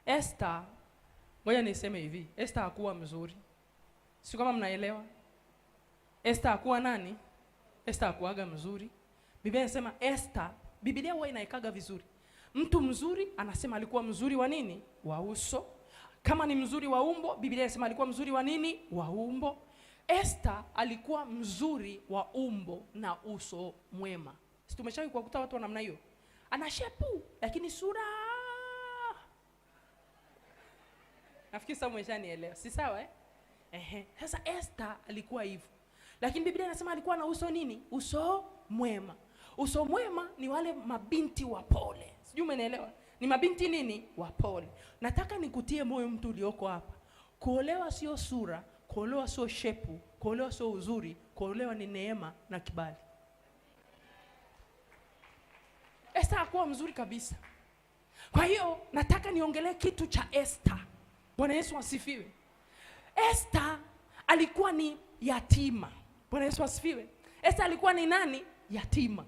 Esther, ngoja niseme hivi, Esther hakuwa mzuri. Si kama mnaelewa? Esther hakuwa nani? Esther hakuaga mzuri. Biblia inasema Esther, Biblia huwa inaikaga vizuri. Mtu mzuri anasema alikuwa mzuri wa nini? Wa uso. Kama ni mzuri wa umbo, Biblia inasema alikuwa mzuri wa nini? Wa umbo. Esther alikuwa mzuri wa umbo na uso mwema. Si tumeshawahi kukuta watu wa namna hiyo? Ana shepu lakini sura. Nafikiri sasa umeshanielewa. Si sawa Sasa Esther alikuwa hivyo. Lakini Biblia inasema alikuwa na uso nini? Uso mwema. Uso mwema ni wale mabinti wapole. Sijui umeelewa? Ni mabinti nini? Wapole. Nataka nikutie moyo mtu ulioko hapa. Kuolewa sio sura, kuolewa sio shepu, kuolewa sio uzuri, kuolewa ni neema na kibali. Esther hakuwa mzuri kabisa. Kwa hiyo nataka niongelee kitu cha Esther. Bwana Yesu asifiwe. Esther alikuwa ni yatima. Bwana Yesu asifiwe. Esther alikuwa ni nani? Yatima.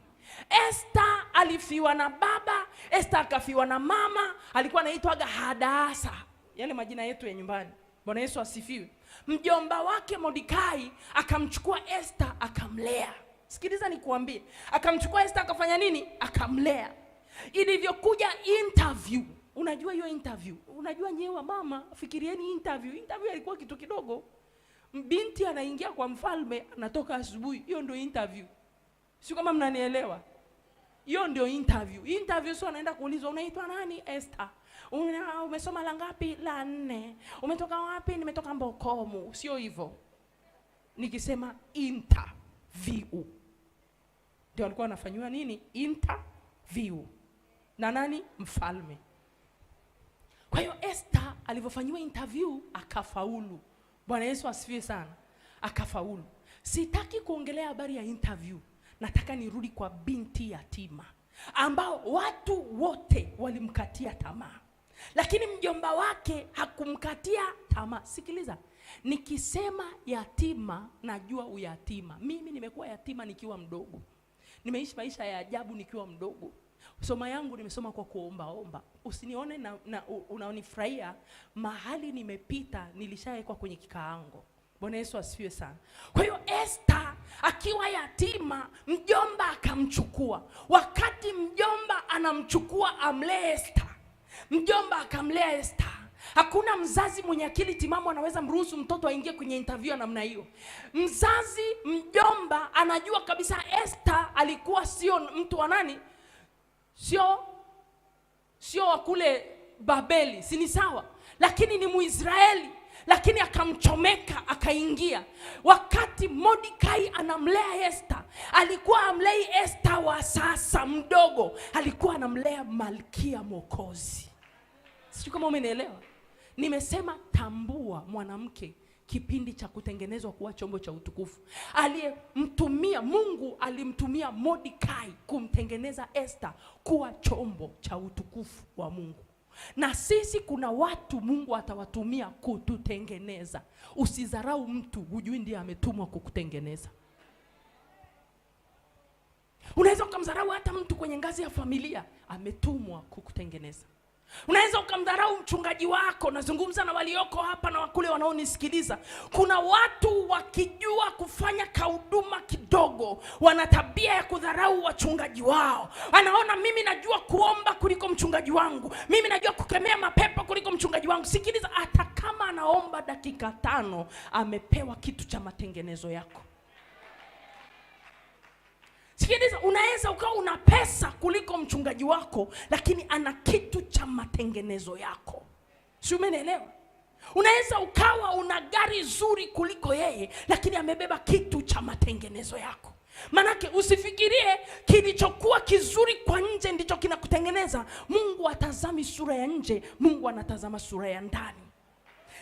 Esther alifiwa na baba, Esther akafiwa na mama, alikuwa anaitwa Hadasa. Yale majina yetu ya nyumbani. Bwana Yesu asifiwe. Mjomba wake Mordekai akamchukua Esther akamlea. Sikiliza nikuambie, akamchukua Esther akafanya nini? Akamlea. Ilivyokuja interview, unajua hiyo interview, unajua nyewe mama, fikirieni interview ilikuwa kitu kidogo. Binti anaingia kwa mfalme, anatoka asubuhi, hiyo ndio interview. Sio kama mnanielewa. Hiyo ndio interview. Interview sio anaenda kuulizwa unaitwa nani? Esther. Umesoma la ngapi? La 4. Umetoka wapi? Nimetoka Mbokomu. Sio hivyo. Nikisema interview, ndio alikuwa anafanywa nini? Interview. Na nani? Mfalme. Kwa hiyo Esther alivyofanywa interview akafaulu. Bwana Yesu asifiwe sana. Akafaulu. Sitaki kuongelea habari ya interview. Nataka nirudi kwa binti yatima ambao watu wote walimkatia tamaa, lakini mjomba wake hakumkatia tamaa. Sikiliza, nikisema yatima najua uyatima. Mimi nimekuwa yatima nikiwa mdogo. Nimeishi maisha ya ajabu nikiwa mdogo. Soma yangu nimesoma kwa kuomba. Usinione na unaonifurahia mahali nimepita, nilishawekwa kwenye kikaango. Bwana Yesu asifiwe sana. Kwa hiyo Esther akiwa yatima, mjomba akamchukua. Wakati mjomba anamchukua amlee Esther, mjomba akamlea Esther. Hakuna mzazi mwenye akili timamu anaweza mruhusu mtoto aingie kwenye interview ya namna hiyo. Mzazi, mjomba anajua kabisa Esther alikuwa sio mtu wa nani? Sio wa kule Babeli, si ni sawa? Lakini ni Muisraeli. Lakini akamchomeka akaingia. Wakati Mordekai anamlea Esther, alikuwa amlei Esther wa sasa mdogo, alikuwa anamlea Malkia Mwokozi. Sijui kama umenielewa. Nimesema tambua mwanamke kipindi cha kutengenezwa kuwa chombo cha utukufu. Aliyemtumia Mungu, alimtumia Mordekai kumtengeneza Esther kuwa chombo cha utukufu wa Mungu. Na sisi kuna watu Mungu atawatumia kututengeneza. Usidharau mtu, hujui ndiye ametumwa kukutengeneza. Unaweza ukamdharau hata mtu kwenye ngazi ya familia, ametumwa kukutengeneza. Unaweza ukamdharau mchungaji wako. Nazungumza na walioko hapa na wakule wanaonisikiliza. Kuna watu wakijua kufanya kahuduma kidogo, wana tabia ya kudharau wachungaji wao. Anaona mimi najua kuomba kuliko mchungaji wangu, mimi najua kukemea mapepo kuliko mchungaji wangu. Sikiliza, hata kama anaomba dakika 5, amepewa kitu cha matengenezo yako. Sikiliza, unaweza ukawa una pesa kuliko mchungaji wako, lakini ana kitu cha matengenezo yako. Si umenielewa? Unaweza ukawa una gari zuri kuliko yeye, lakini amebeba kitu cha matengenezo yako. Manake usifikirie kilichokuwa kizuri kwa nje ndicho kinakutengeneza. Mungu atazami sura ya nje, Mungu anatazama sura ya ndani.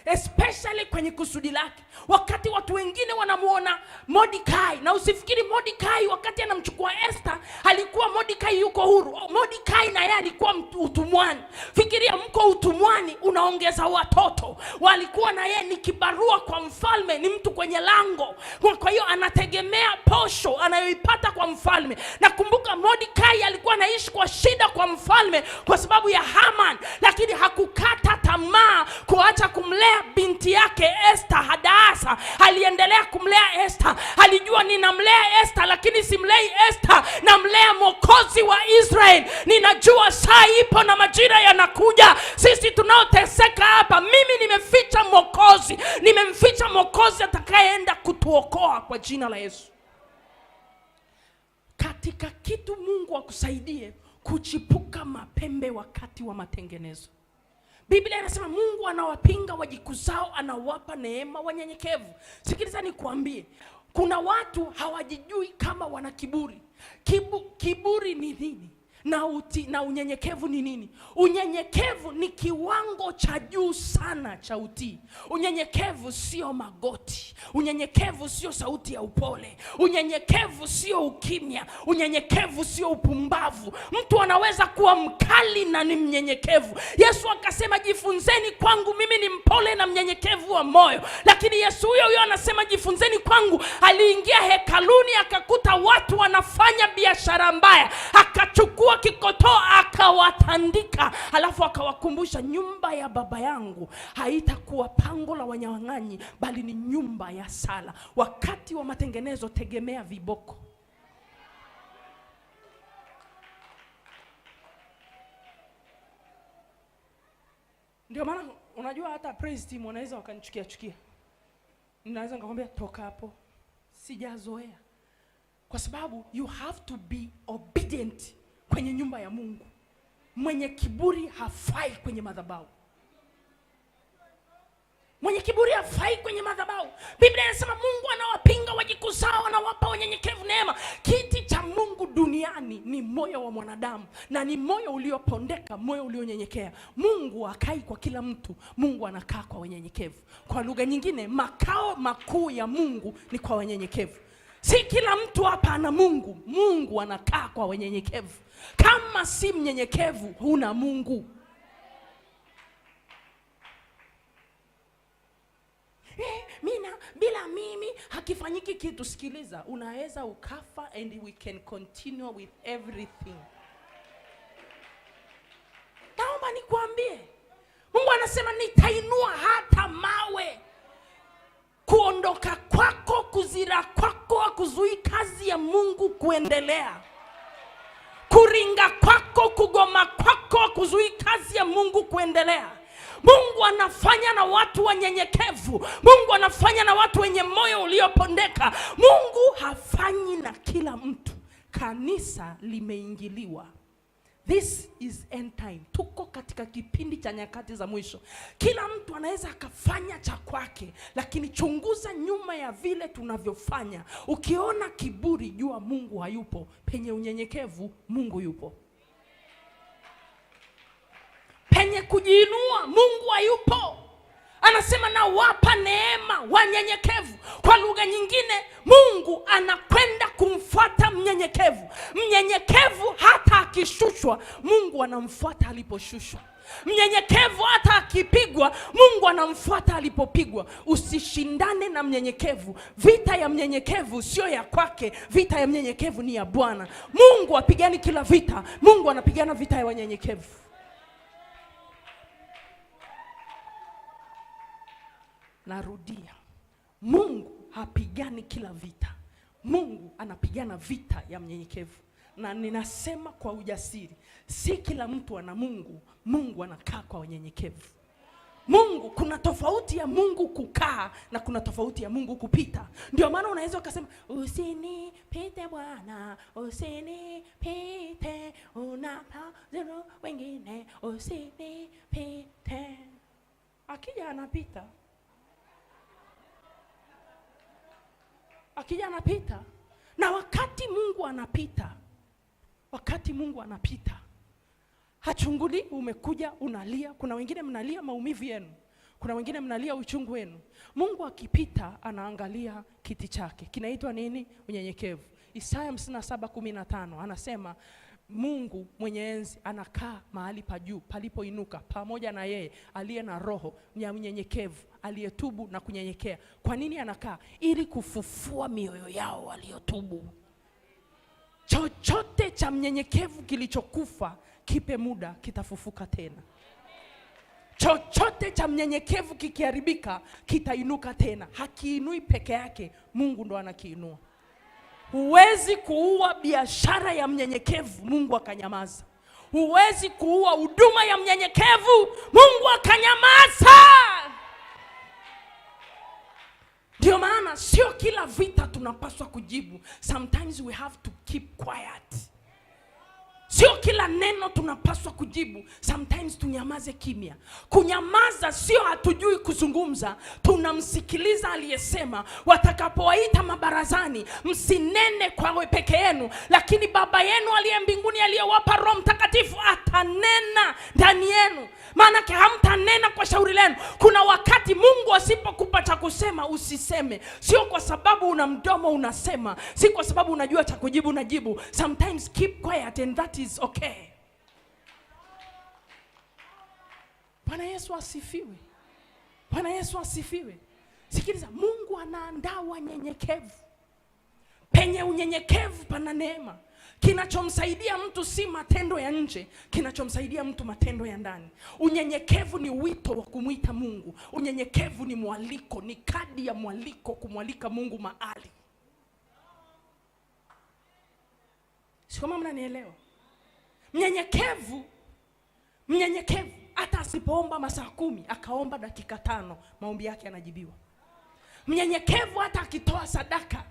Especially kwenye kusudi lake. Wakati watu wengine wanamuona Mordekai, na usifikiri Mordekai wakati anamchukua Esther alikuwa Mordekai yuko huru. Mordekai na yeye alikuwa utumwani. Fikiria, mko utumwani, unaongeza watoto. Walikuwa na yeye ni kibarua kwa mfalme, ni mtu kwenye lango. Kwa hiyo anategemea posho anayoipata kwa mfalme. Na kumbuka Mordekai alikuwa anaishi kwa shida kwa mfalme kwa sababu ya Haman, lakini hakukata tamaa kuacha kumlea binti yake Esther. Hadaasa aliendelea kumlea Esther. Alijua ninamlea Esther, lakini simlei Esther, namlea Mwokozi wa Israeli. Ninajua saa ipo na majira yanakuja. Sisi tunaoteseka hapa, mimi nimeficha Mwokozi, nimemficha Mwokozi atakayeenda kutuokoa kwa jina la Yesu. Katika kitu Mungu akusaidie kuchipuka mapembe wakati wa matengenezo. Biblia inasema Mungu anawapinga wajikuzao, anawapa neema wanyenyekevu. Sikiliza nikuambie, kuna watu hawajijui kama wana kiburi. Kiburi ni nini? Na unyenyekevu ni nini? Unyenyekevu ni kiwango cha juu sana cha utii. Unyenyekevu sio magoti. Unyenyekevu sio sauti ya upole. Unyenyekevu sio ukimya. Unyenyekevu sio upumbavu. Mtu anaweza kuwa mkali na ni mnyenyekevu. Yesu akasema jifunzeni kwangu, mimi ni mpole na mnyenyekevu wa moyo. Lakini Yesu huyo anasema jifunzeni kwangu. Aliingia hekaluni akakuta watu wanafanya biashara mbaya, akachukua kikotoo akawatandika, alafu akawakumbusha, nyumba ya baba yangu haitakuwa pango la wanyang'anyi, bali ni nyumba ya sala. Wakati wa matengenezo tegemea viboko. Ndio maana unajua hata praise team wanaweza wakanichukia. Ninaweza nikamwambia toka hapo, sijazoea. Kwa sababu you have to be obedient kwenye nyumba ya Mungu. Mwenye kiburi hafai kwenye madhabahu. Mwenye kiburi hafai kwenye madhabahu. Biblia inasema Mungu anawapinga wajikusao, anawapa wanyenyekevu neema. Kiti cha Mungu duniani ni moyo wa mwanadamu, na ni moyo uliopondeka, moyo ulionyenyekea. Mungu hakai kwa kila mtu, Mungu anakaa kwa wanyenyekevu. Kwa lugha nyingine, makao makuu ya Mungu ni kwa wanyenyekevu. Si kila mtu hapa ana Mungu. Mungu anakaa kwa wanyenyekevu. Kama si mnyenyekevu, huna Mungu. Bila mimi hakifanyiki kitu. Sikiliza, unaweza ukafa and we can continue with everything. Naomba nikuambie, Mungu anasema nitainua hata mawe. Kuondoka kwako, kuzira kwako hakuzui kazi ya Mungu kuendelea. Kuringa kwako, kugoma kwako hakuzui kazi ya Mungu kuendelea. Mungu anafanya na watu wanyenyekevu. Mungu anafanya na watu wenye moyo uliopondeka. Mungu hafanyi na kila mtu. Kanisa limeingiliwa. This is end time. Tuko katika kipindi cha nyakati za mwisho. Kila mtu anaweza akafanya cha kwake, lakini chunguza nyuma ya vile tunavyofanya. Ukiona kiburi, jua Mungu hayupo. Penye unyenyekevu, Mungu yupo. Penye kujiinua, Mungu hayupo. Anasema na wapa neema wanyenyekevu. Kwa lugha nyingine, Mungu anakwenda kumfuata mnyenyekevu. Mnyenyekevu hata akishushwa, Mungu anamfuata aliposhushwa. Mnyenyekevu hata akipigwa, Mungu anamfuata alipopigwa. Usishindane na mnyenyekevu. Vita ya mnyenyekevu sio ya kwake, vita ya mnyenyekevu ni ya Bwana. Mungu apigani kila vita. Mungu anapigana vita ya wanyenyekevu. Narudia, Mungu hapigani kila vita. Mungu anapigana vita ya mnyenyekevu. Na ninasema kwa ujasiri, si kila mtu ana Mungu. Mungu anakaa kwa wanyenyekevu. Mungu, kuna tofauti ya Mungu kukaa na kuna tofauti ya Mungu kupita. Ndio maana unaweza ukasema usinipite Bwana, usinipite, unapozuru wengine, usinipite. Akija anapita. Akija anapita. Na wakati Mungu anapita, hachunguli umekuja unalia. Kuna wengine mnalia maumivu yenu, kuna wengine mnalia uchungu wenu. Mungu akipita anaangalia kiti chake. Kinaitwa nini? Unyenyekevu. Isaya 57:15 anasema Mungu mwenye enzi anakaa mahali pa juu palipoinuka, pamoja na yeye aliye na roho ya unyenyekevu, aliyetubu na kunyenyekea. Kwa nini anakaa? Ili kufufua mioyo yao waliotubu. Chochote cha mnyenyekevu kilichokufa, kipe muda, kitafufuka tena. Chochote cha mnyenyekevu kikiharibika, kitainuka tena. Hakiinui peke yake, Mungu ndo anakiinua. Huwezi kuua biashara ya mnyenyekevu Mungu akanyamaza. Huwezi kuua huduma ya mnyenyekevu Mungu akanyamaza. Ndio maana sio kila vita tunapaswa kujibu. Sometimes we have to keep quiet. Sio kila neno tunapaswa kujibu. Sometimes tunyamaze kimya. Kunyamaza sio hatujui kuzungumza. Tunamsikiliza aliyesema, watakapowaita mabarazani, msinene kwa peke yenu, lakini Baba yenu aliye mbinguni aliyewapa Roho Mtakatifu atanena ndani yenu. Maana hamtanena kwa shauri lenu. Kuna wakati Mungu asipokupa cha kusema usiseme. Sio kwa sababu una mdomo unasema, si kwa sababu unajua cha kujibu unajibu. Sometimes keep quiet and that is okay. Bwana Yesu asifiwe. Bwana Yesu asifiwe. Sikiliza, Mungu anaandaa wanyenyekevu. Penye unyenyekevu pana neema. Kinachomsaidia mtu si matendo ya nje, kinachomsaidia mtu matendo ya ndani. Unyenyekevu ni wito wa kumuita Mungu. Unyenyekevu ni mwaliko, ni kadi ya mwaliko kumwalika Mungu mahali. Sio kama mnanielewa? Mnyenyekevu hata asipoomba masaa 10, akaomba dakika 5, maombi yake yanajibiwa. Mnyenyekevu hata akitoa sadaka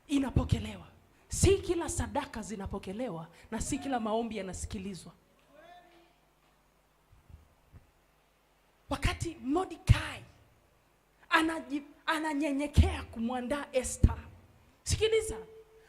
inapokelewa. si kila sadaka zinapokelewa na si kila maombi yanasikilizwa. Wakati Mordekai ananyenyekea kumwandaa Esther. Sikiliza,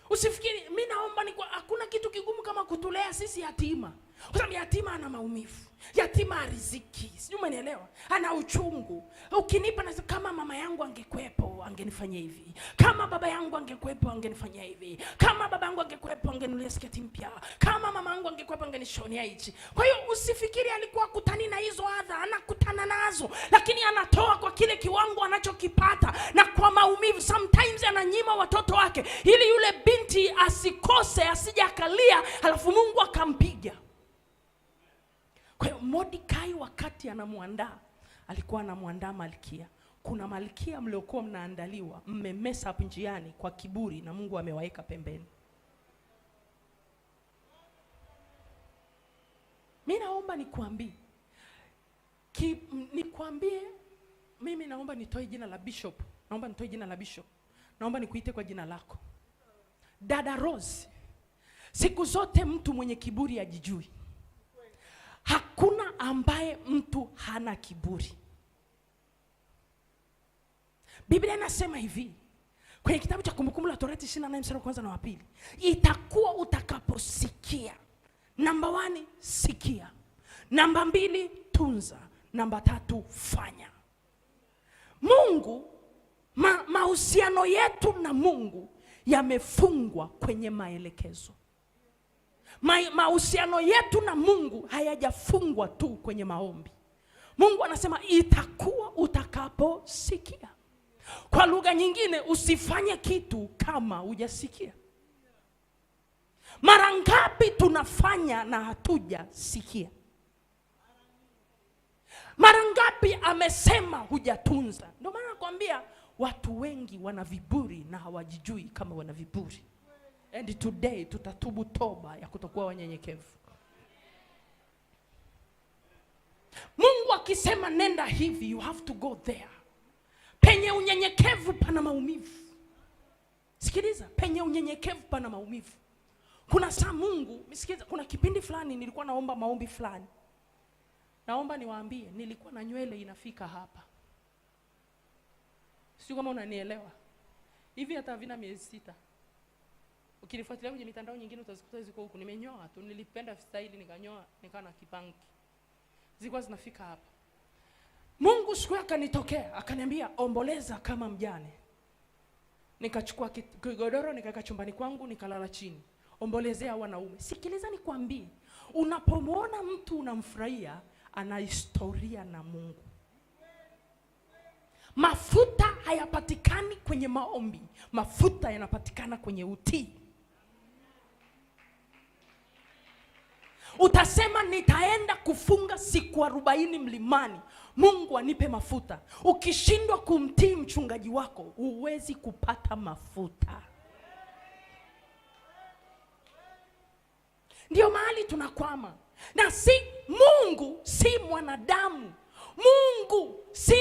usifikiri mimi naomba ni kwa, hakuna kitu kigumu kama kutulea sisi yatima. Kwa sababu yatima ana maumivu, yatima riziki, sijui umenielewa, ana uchungu. Ukinipa na kama mama yangu angekuepo angenifanyia hivi, kama baba yangu angekuepo angenifanyia hivi, kama baba yangu angekuepo angeninunulia sketi mpya, kama mama yangu angekuepo angenishonea hichi. Kwa hiyo usifikiri alikuwa kutani na hizo adha, anakutana nazo, lakini anatoa kwa kile kiwango anachokipata na kwa maumivu. Sometimes ananyima watoto wake ili yule binti asikose, asije akalia halafu Mungu akampiga. Kwa hiyo Mordekai wakati anamuandaa, alikuwa anamuandaa malkia. Kuna malkia mliokuwa mnaandaliwa, mmemesa hapo njiani kwa kiburi na Mungu amewaeka pembeni. Mimi naomba nikwambie, mimi naomba nitoe jina la bishop. Naomba nitoe jina la bishop. Naomba nikuite kwa jina lako. Dada Rose, siku zote mtu mwenye kiburi hajijui. Hakuna ambaye mtu hana kiburi. Biblia inasema hivi kwenye kitabu cha Kumbukumbu la Torati 28 mstari wa kwanza na wa pili. Itakuwa utakaposikia. Namba 1, sikia. Namba 2, tunza. Namba 3, fanya. Mungu, mahusiano yetu na Mungu yamefungwa kwenye maelekezo. Mahusiano yetu na Mungu hayajafungwa tu kwenye maombi. Mungu anasema itakuwa utakaposikia. Kwa lugha nyingine, usifanye kitu kama hujasikia. Mara ngapi tunafanya na hatujasikia? Mara ngapi amesema hujatunza? Ndio maana nakwambia watu wengi wana viburi na hawajijui kama wana viburi. And today tutatubu toba ya kutokuwa wanyenyekevu. Mungu akisema nenda hivi, you have to go there. Penye unyenyekevu pana maumivu. Sikiliza, penye unyenyekevu pana maumivu. Kuna saa Mungu, sikiliza, kuna kipindi fulani nilikuwa naomba maombi fulani. Naomba niwaambie, nilikuwa na nywele inafika hapa. Sio kama unanielewa. Hivi hata havina miezi 6. Ukinifuatilia kwenye mitandao nyingine utazikuta ziko huku. Nimenyoa tu, nilipenda style nikanyoa, nikawa na kipanki. Zilikuwa zinafika hapa. Mungu siku akanitokea, akaniambia omboleza kama mjane. Nikachukua kigodoro nikaweka chumbani kwangu, nikalala chini. Ombolezea wanaume. Sikiliza nikwambie, unapomwona mtu unamfurahia, ana historia na Mungu. Mafuta hayapatikani kwenye maombi, mafuta yanapatikana kwenye utii. Utasema nitaenda kufunga siku 40 mlimani, Mungu anipe mafuta. Ukishindwa kumtii mchungaji wako, huwezi kupata mafuta. Ndio mahali tunakwama. Na si Mungu, si mwanadamu. Mungu si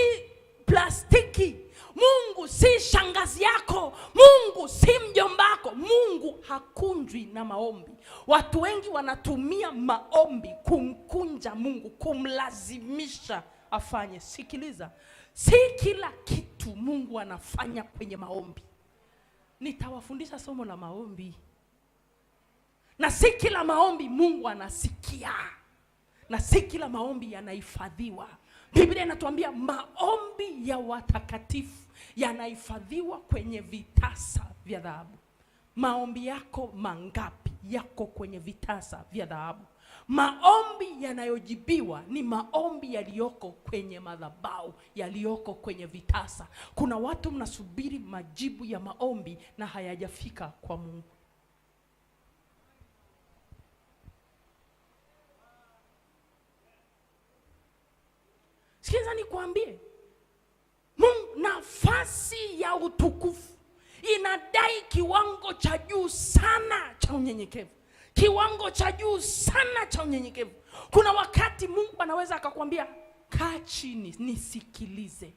plastiki. Mungu si shangazi yako. Mungu si mjombako. Mungu hakunjwi na maombi. Watu wengi wanatumia maombi kumkunja Mungu, kumlazimisha afanye. Sikiliza, si kila kitu Mungu anafanya kwenye maombi. Nitawafundisha somo la maombi. Na si kila maombi Mungu anasikia. Na si kila maombi yanahifadhiwa. Biblia inatuambia maombi ya watakatifu yanahifadhiwa kwenye vitasa vya dhahabu. Maombi yako mangapi yako kwenye vitasa vya dhahabu? Maombi yanayojibiwa ni maombi yaliyoko kwenye madhabahu, yaliyoko kwenye vitasa. Kuna watu mnasubiri majibu ya maombi na hayajafika kwa Mungu. Sikiza nikwambie, Mungu, nafasi ya utukufu inadai kiwango cha juu sana cha unyenyekevu. Kiwango cha juu sana cha unyenyekevu. Kuna wakati Mungu anaweza akakwambia kaa chini nisikilize.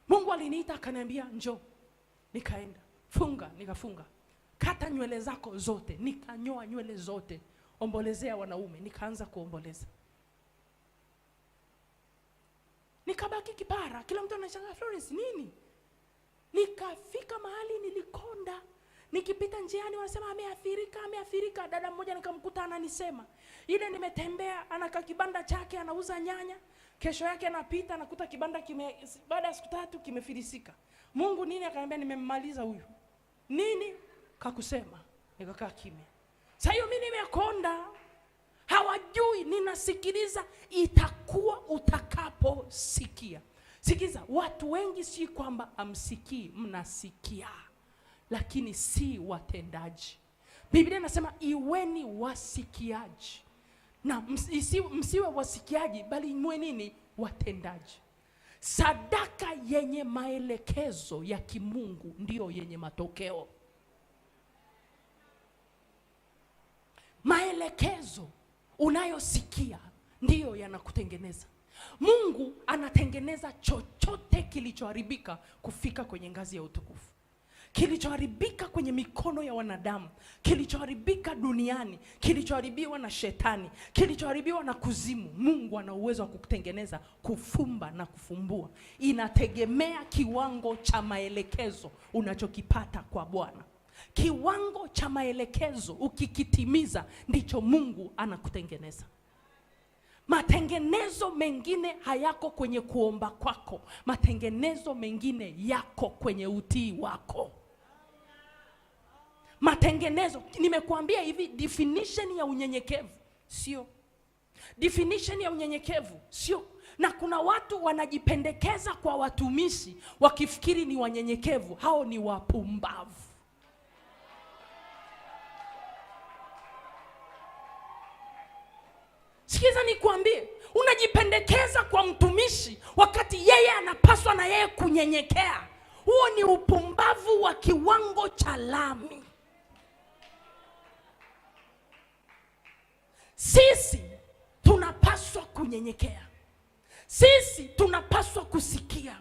Mungu aliniita akaniambia njoo. Nikaenda. Funga, nikafunga. kata nywele zako zote. Nikanyoa nywele zote. Ombolezea wanaume. Nikaanza kuomboleza. Nikabaki kipara. Kila mtu anashangaa, Florence nini? Nikafika mahali nilikonda. Nikipita njiani wanasema ameathirika. Dada mmoja nikamkuta ananisema, ile nimetembea anaka kibanda chake anauza nyanya. Kesho yake anapita anakuta kibanda baada ya siku 3 kimefilisika. Mungu nini? Akaniambia nimemmaliza huyu. Nini? Kakusema. Nikakaa kimya. Sasa hiyo mimi nimekonda. Hawajui ninasikiliza, itakuwa utakaposikia. Sikiza, watu wengi si kwamba amsikii, mnasikia, lakini si watendaji. Biblia inasema iweni wasikiaji. Na msiwe wasikiaji, bali mwe nini? Watendaji. Sadaka yenye maelekezo ya kimungu ndiyo yenye matokeo. Maelekezo unayosikia ndiyo yanakutengeneza. Mungu anatengeneza chochote kilichoharibika kufika kwenye ngazi ya utukufu. Kilichoharibika kwenye mikono ya wanadamu, kilichoharibika duniani, kilichoharibiwa na shetani, kilichoharibiwa na kuzimu, Mungu ana uwezo wa kukutengeneza, kufumba na kufumbua. Inategemea kiwango cha maelekezo unachokipata kwa Bwana. Kiwango cha maelekezo ukikitimiza ndicho Mungu anakutengeneza. Matengenezo mengine hayako kwenye kuomba kwako. Matengenezo mengine yako kwenye utii wako. Matengenezo, nimekuambia hivi, definition ya unyenyekevu sio. Definition ya unyenyekevu sio. Na kuna watu wanajipendekeza kwa watumishi wakifikiri ni wanyenyekevu. Hao ni wapumbavu. Sikiza nikwambie, unajipendekeza kwa mtumishi wakati yeye anapaswa na yeye kunyenyekea. Huo ni upumbavu wa kiwango cha lami. Sisi tunapaswa kunyenyekea. Sisi tunapaswa kusikia.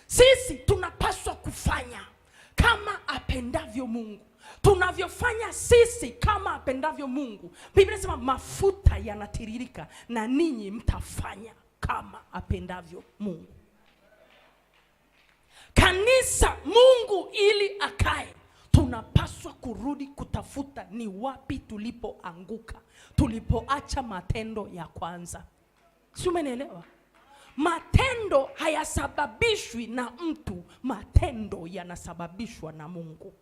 Sisi tunapaswa kufanya kama apendavyo Mungu. Tunavyofanya sisi kama apendavyo Mungu, Biblia inasema mafuta yanatiririka na ninyi mtafanya kama apendavyo Mungu. Kanisa, Mungu ili akae, tunapaswa kurudi kutafuta ni wapi tulipoanguka, tulipoacha matendo ya kwanza. Si umenielewa? Matendo hayasababishwi na mtu, matendo yanasababishwa na Mungu.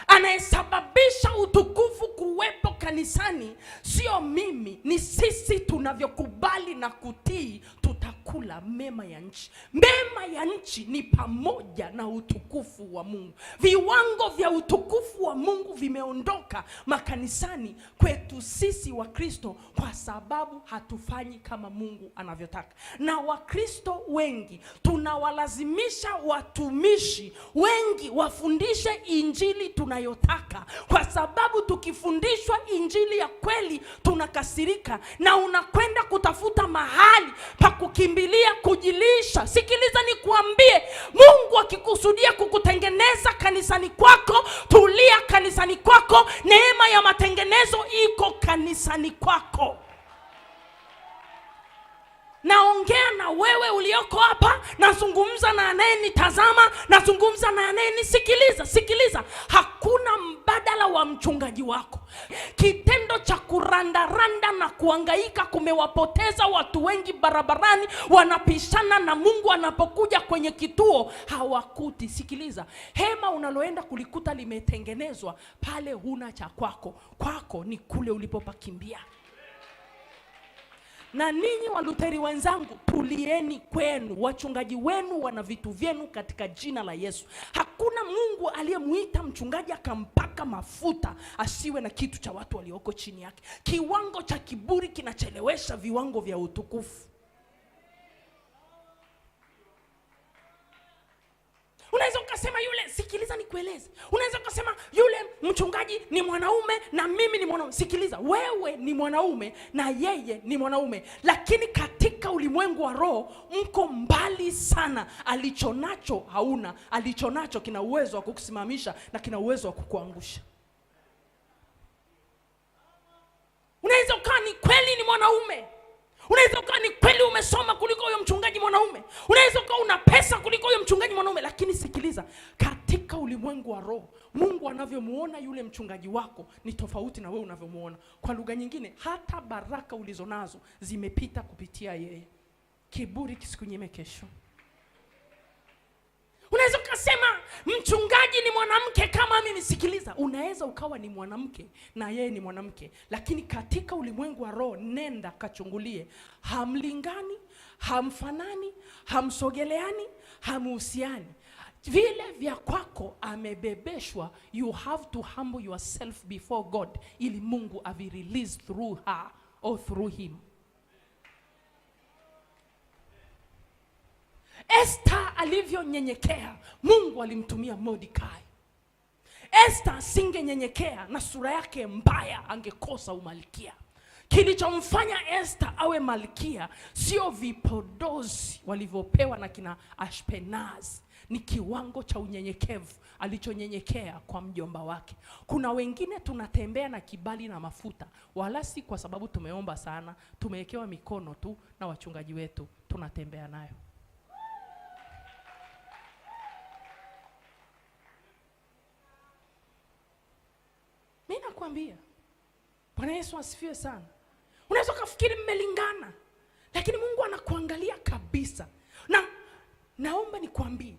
Anayesababisha utukufu kuwepo kanisani sio mimi, ni sisi. Tunavyokubali na kutii, tutakula mema ya nchi. Mema ya nchi ni pamoja na utukufu wa Mungu. Viwango vya utukufu wa Mungu vimeondoka makanisani kwetu sisi wa Kristo kwa sababu hatufanyi kama Mungu anavyotaka. Na Wakristo wengi tunawalazimisha watumishi wengi wafundishe injili tunayotaka, kwa sababu tukifundishwa injili ya kweli tunakasirika na unakwenda kutafuta mahali pa kukimbilia kujilisha. Sikiliza nikuambie, Mungu akikusudia kukutengeneza kanisani kwako, tulia kanisani kwako. Neema ya matengenezo iko kanisani kwako. Naongea na wewe ulioko hapa, nazungumza na anayenitazama, nazungumza na anayenisikiliza. Sikiliza, hakuna mbadala wa mchungaji wako. Kitendo cha kurandaranda na kuhangaika kumewapoteza watu wengi barabarani, wanapishana na Mungu. Anapokuja kwenye kituo hawakuti. Sikiliza, hema unaloenda kulikuta limetengenezwa pale, huna cha kwako. Kwako ni kule ulipopakimbia. Na ninyi Waluteri wenzangu, tulieni kwenu. Wachungaji wenu wana vitu vyenu katika jina la Yesu. Hakuna Mungu aliyemuita mchungaji akampaka mafuta asiwe na kitu cha watu walioko chini yake. Kiwango cha kiburi kinachelewesha viwango vya utukufu. Unaweza ukasema yule, sikiliza sikiliza nikueleze. Unaweza kusema yule mchungaji ni mwanaume na mimi ni mwanaume. Sikiliza, wewe ni mwanaume na yeye ni mwanaume, lakini katika ulimwengu wa roho mko mbali sana. Alichonacho hauna, alichonacho kina uwezo wa kukusimamisha na kina uwezo wa kukuangusha. Unaweza ukawa ni kweli ni mwanaume, unaweza ukawa ni kweli umesoma kuliko huyo mchungaji mwanaume, unaweza ukawa una pesa kuliko huyo mchungaji mwanaume, lakini sikiliza, katika ulimwengu wa roho Mungu anavyomuona yule mchungaji wako ni tofauti na wewe unavyomuona. Kwa lugha nyingine, hata baraka ulizonazo zimepita kupitia yeye. Kiburi kisikunyime kesho. Unaweza ukasema mchungaji ni mwanamke kama mimi. Sikiliza, unaweza ukawa ni mwanamke na yeye ni mwanamke, lakini katika ulimwengu wa roho, nenda kachungulie, hamlingani, hamfanani, hamsogeleani, hamuhusiani. Vile vya kwako amebebeshwa. You have to humble yourself before God ili Mungu avirelease through her or through him. Esther alivyonyenyekea, Mungu alimtumia Mordekai. Esther asingenyenyekea na sura yake mbaya, angekosa umalkia. Kilichomfanya Esther awe malkia sio vipodozi walivyopewa na kina Ashpenaz, ni kiwango cha unyenyekevu alichonyenyekea kwa mjomba wake. Kuna wengine tunatembea na kibali na mafuta, wala si kwa sababu tumeomba sana, tumewekewa mikono tu na wachungaji wetu, tunatembea nayo. Mimi nakwambia, Bwana Yesu asifiwe sana. Unaweza kufikiri mmelingana, lakini Mungu anakuangalia kabisa. Na naomba nikwambie,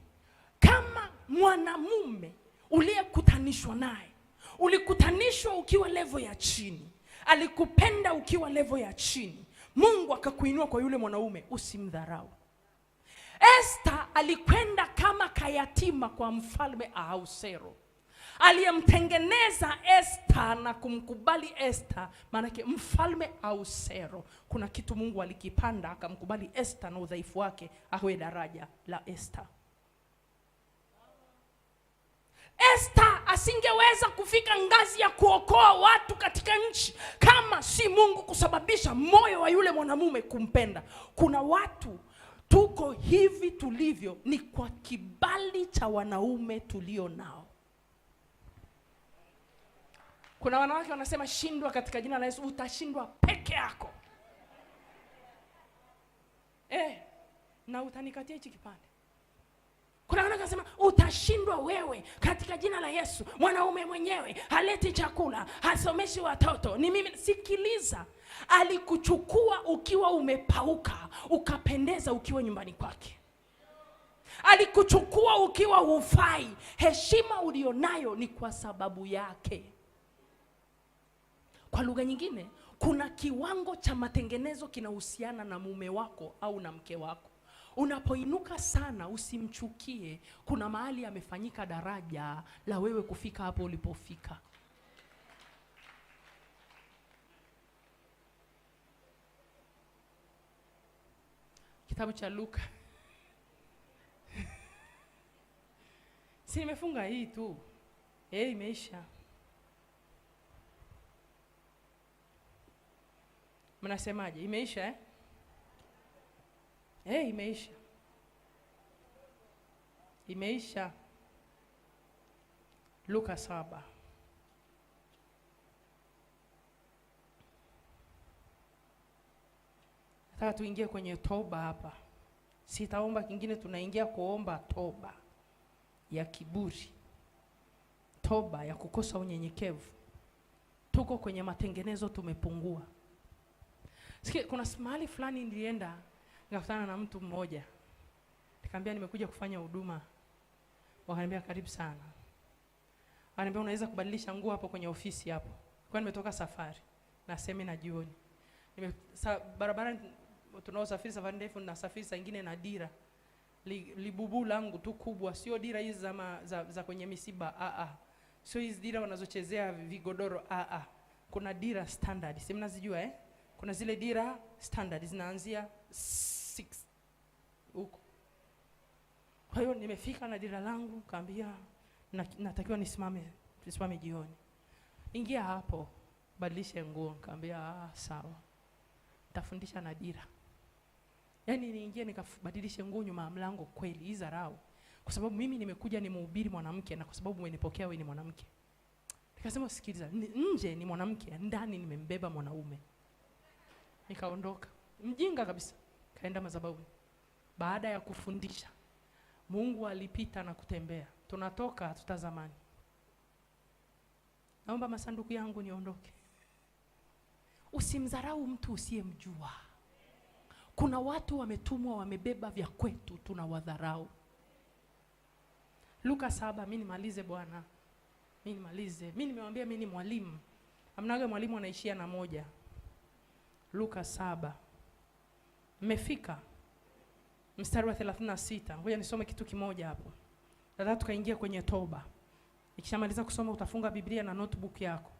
kama mwanamume uliyekutanishwa naye, ulikutanishwa ukiwa level ya chini, alikupenda ukiwa level ya chini, Mungu akakuinua kwa yule mwanaume, usimdharau. Esther alikwenda kama kayatima kwa mfalme Ahasuero. Aliyemtengeneza Esther na kumkubali Esther, maanake mfalme Ahasuero, kuna kitu Mungu alikipanda akamkubali Esther na udhaifu wake awe daraja la Esther. Esther asingeweza kufika ngazi ya kuokoa watu katika nchi kama si Mungu kusababisha moyo wa yule mwanamume kumpenda. Kuna watu tuko hivi tulivyo ni kwa kibali cha wanaume tulio nao. Kuna wanawake wanasema shindwa katika jina la Yesu. Utashindwa peke yako. Na utanikatia hichi kipande. Kuna wanawake wanasema utashindwa wewe katika jina la Yesu. Mwanaume mwenyewe haleti chakula, hasomeshi watoto, ni mimi. Sikiliza, alikuchukua ukiwa umepauka, ukapendeza ukiwa nyumbani kwake. Alikuchukua ukiwa hufai. Heshima ulionayo ni kwa sababu yake. Kwa lugha nyingine, kuna kiwango cha matengenezo kinahusiana na mume wako au na mke wako. Unapoinuka sana, usimchukie. Kuna mahali amefanyika daraja la wewe kufika hapo ulipofika. Kitabu cha Luka. Si nimefunga hii tu. Imeisha. Mnasemaje? Imeisha imeisha. Imeisha. Luka 7. Nataka tuingie kwenye toba hapa. Sitaomba kingine, tunaingia kuomba toba ya kiburi. Toba ya kukosa unyenyekevu. Tuko kwenye matengenezo, tumepungua. Sikia, kuna mahali fulani nilienda, nikakutana na mtu mmoja. Nikamwambia nimekuja kufanya huduma. Wakaniambia karibu sana. Wakaniambia unaweza kubadilisha nguo hapo kwenye ofisi hapo. Kwa nimetoka safari na semina jioni. Barabara tunaosafiri safari ndefu, na safari nyingine na dira. Libubu langu tu kubwa, sio dira hizi za kwenye misiba. Sio hizi dira wanazochezea vigodoro. Kuna dira standard. Si mnazijua Kuna zile dira standard zinaanzia 6 huko. Kwa hiyo nimefika na dira langu, kaambia natakiwa nisimame jioni. Ingia hapo, badilishe nguo. Nikamwambia sawa. Nitafundisha na dira. Yaani niingie nikabadilishe nguo nyuma ya mlango kweli, hii dharau. Kwa sababu mimi nimekuja ni mhubiri mwanamke na kwa sababu umenipokea wewe ni mwanamke. Nikasema sikiliza, nje ni mwanamke, ndani nimembeba mwanaume. Nikaondoka. Mjinga kabisa. Kaenda madhabahuni. Baada ya kufundisha, Mungu alipita na kutembea. Tunatoka tutazamani. Naomba masanduku yangu niondoke. Usimdharau mtu usiyemjua. Kuna watu wametumwa wamebeba vya kwetu, tunawadharau. Luka 7, mimi nimalize bwana. Mimi nimalize. Mimi nimewambia mimi ni mwalimu. Hamnaga mwalimu anaishia na moja. Luka 7. Mmefika mstari wa 36. Ngoja nisome kitu kimoja hapo. Nataka tukaingia kwenye toba. Nikishamaliza kusoma utafunga Biblia na notebook yako.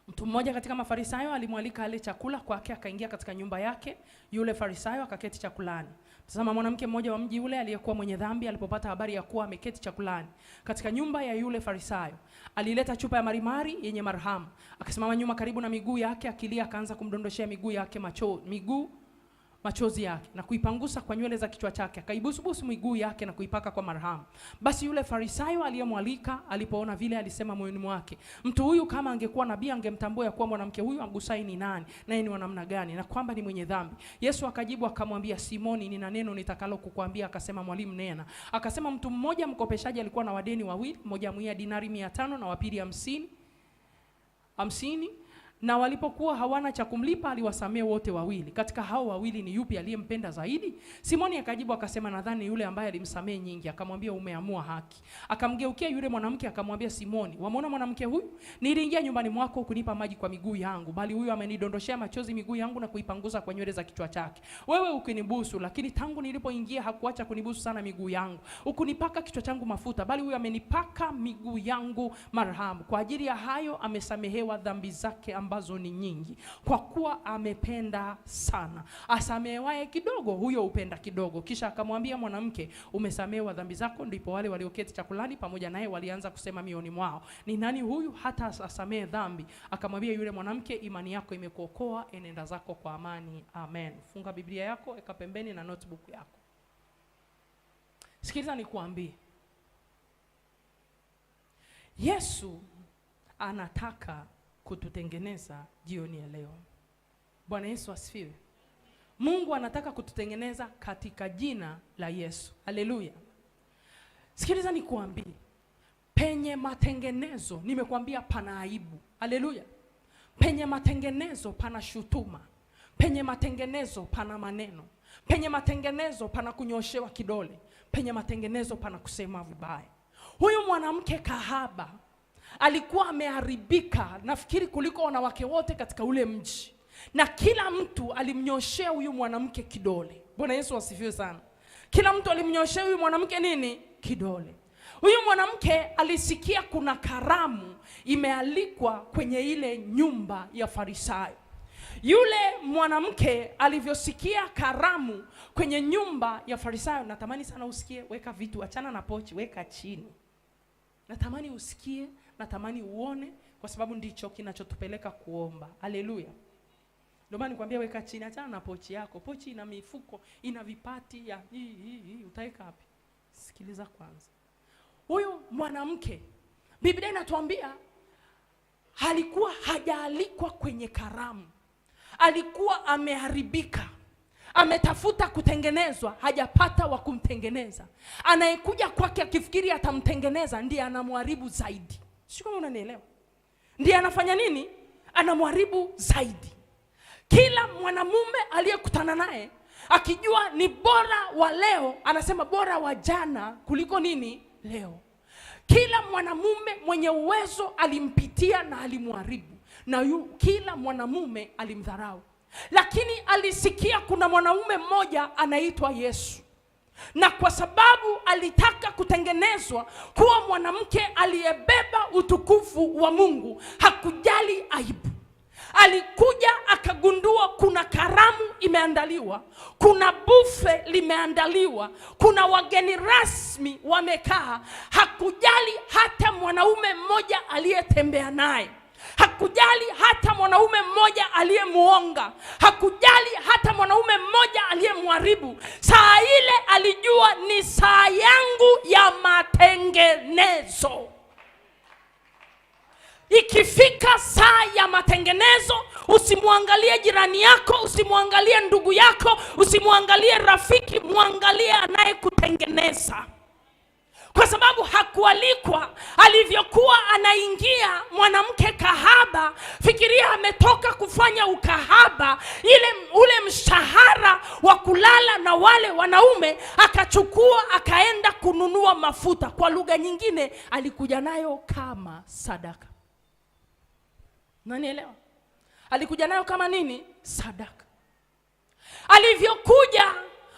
Mtu mmoja katika Mafarisayo alimwalika ale chakula kwake, akaingia katika nyumba yake. Yule Farisayo akaketi chakulani. Tazama, mwanamke mmoja wa mji ule aliyekuwa mwenye dhambi alipopata habari ya kuwa ameketi chakulani katika nyumba ya yule Farisayo, alileta chupa ya marimari yenye marhamu, akasimama nyuma karibu na miguu yake, akilia, akaanza kumdondoshea miguu yake machozi yake na kuipangusa kwa nywele za kichwa chake, akaibusubusu miguu yake na kuipaka kwa marhamu. Basi yule Farisayo aliyemwalika alipoona vile, alisema moyoni mwake, mtu huyu kama angekuwa nabii angemtambua ya kuwa mwanamke huyu amgusai ni nani, naye ni wa namna gani, na kwamba ni mwenye dhambi. Yesu akajibu akamwambia, Simoni, nina neno nitakalo kukuambia. Akasema, mwalimu, nena. Akasema, mtu mmoja mkopeshaji alikuwa na wadeni wawili, mmoja amwia dinari 500 na wa pili 50. Na walipokuwa hawana cha kumlipa, aliwasamea wote wawili. Katika hao wawili ni yupi aliyempenda zaidi? Simoni akajibu akasema, nadhani yule ambaye alimsamea nyingi. Akamwambia, umeamua haki. Akamgeukia yule mwanamke akamwambia, Simoni, wamuona mwanamke huyu? Niliingia nyumbani mwako kunipa maji kwa miguu yangu, bali huyu amenidondoshea machozi miguu yangu na kuipanguza kwa nywele za kichwa chake. Wewe ukinibusu, lakini tangu nilipoingia hakuacha kunibusu sana miguu yangu. Ukunipaka kichwa changu mafuta, bali huyu amenipaka miguu yangu marhamu. Kwa ajili ya hayo amesamehewa dhambi zake ambazo ni nyingi, kwa kuwa amependa sana. Asamehewaye kidogo, huyo upenda kidogo. Kisha akamwambia mwanamke, umesamehewa dhambi zako. Ndipo wale walioketi chakulani pamoja naye walianza kusema mioni mwao, ni nani huyu hata asamehe dhambi? Akamwambia yule mwanamke, imani yako imekuokoa, enenda zako kwa amani. Amen. Funga Biblia yako, weka pembeni na notebook yako. Sikiliza nikuambie, Yesu anataka kututengeneza jioni ya leo. Bwana Yesu asifiwe. Mungu anataka kututengeneza katika jina la Yesu. Haleluya. Sikiliza nikuambie, penye matengenezo, nimekuambia pana aibu. Haleluya. Penye matengenezo pana shutuma. Penye matengenezo pana maneno. Penye matengenezo pana kunyoshewa kidole. Penye matengenezo pana kusema vibaya. Huyu mwanamke kahaba alikuwa ameharibika, nafikiri kuliko wanawake wote katika ule mji, na kila mtu alimnyoshea huyu mwanamke kidole. Bwana Yesu asifiwe sana. Kila mtu alimnyoshea huyu mwanamke nini? Kidole. Huyu mwanamke alisikia kuna karamu imealikwa kwenye ile nyumba ya Farisayo. Yule mwanamke alivyosikia karamu kwenye nyumba ya Farisayo, natamani sana usikie, weka vitu, achana na pochi, weka chini. Natamani usikie, natamani uone, kwa sababu ndicho kinachotupeleka kuomba. Haleluya. Ndio maana nikwambia weka chini, achana na pochi yako. Pochi ina mifuko, ina vipati ya hii utaweka wapi? Sikiliza kwanza. Huyu mwanamke, Biblia inatuambia alikuwa hajaalikwa kwenye karamu. Alikuwa ameharibika. Ametafuta kutengenezwa, hajapata wa kumtengeneza. Anayekuja kwake akifikiri atamtengeneza ndiye anamharibu zaidi. Sio kama unanielewa? Ndiye anafanya nini? Anamharibu zaidi. Kila mwanamume aliyekutana naye akijua ni bora wa leo, anasema bora wa jana kuliko nini? Leo. Kila mwanamume mwenye uwezo alimpitia na alimharibu, na kila mwanamume alimdharau. Lakini alisikia kuna mwanaume mmoja anaitwa Yesu. Na kwa sababu alitaka kutengenezwa kuwa mwanamke aliyebeba utukufu wa Mungu, hakujali aibu. alikuja akagundua kuna karamu imeandaliwa, kuna bufe limeandaliwa, kuna wageni rasmi wamekaa. Hakujali hata mwanaume mmoja aliyetembea naye, hakujali hata mwanaume mmoja aliyemuonga, hakujali hata mwanaume mmoja aliyemharibu. Saa ile alijua ni saa yangu ya matengenezo. Ikifika saa ya matengenezo, usimwangalie jirani yako, usimwangalie ndugu yako, usimwangalie rafiki, muangalie anayekutengeneza. Kwa sababu hakualikwa. Alivyokuwa anaingia mwanamke kahaba, fikiria ametoka kufanya ukahaba, ule mshahara wa kulala na wale wanaume akachukua akaenda kununua mafuta. Kwa lugha nyingine alikuja nayo kama sadaka. Unanielewa? Alikuja nayo kama nini? Sadaka. Alivyokuja,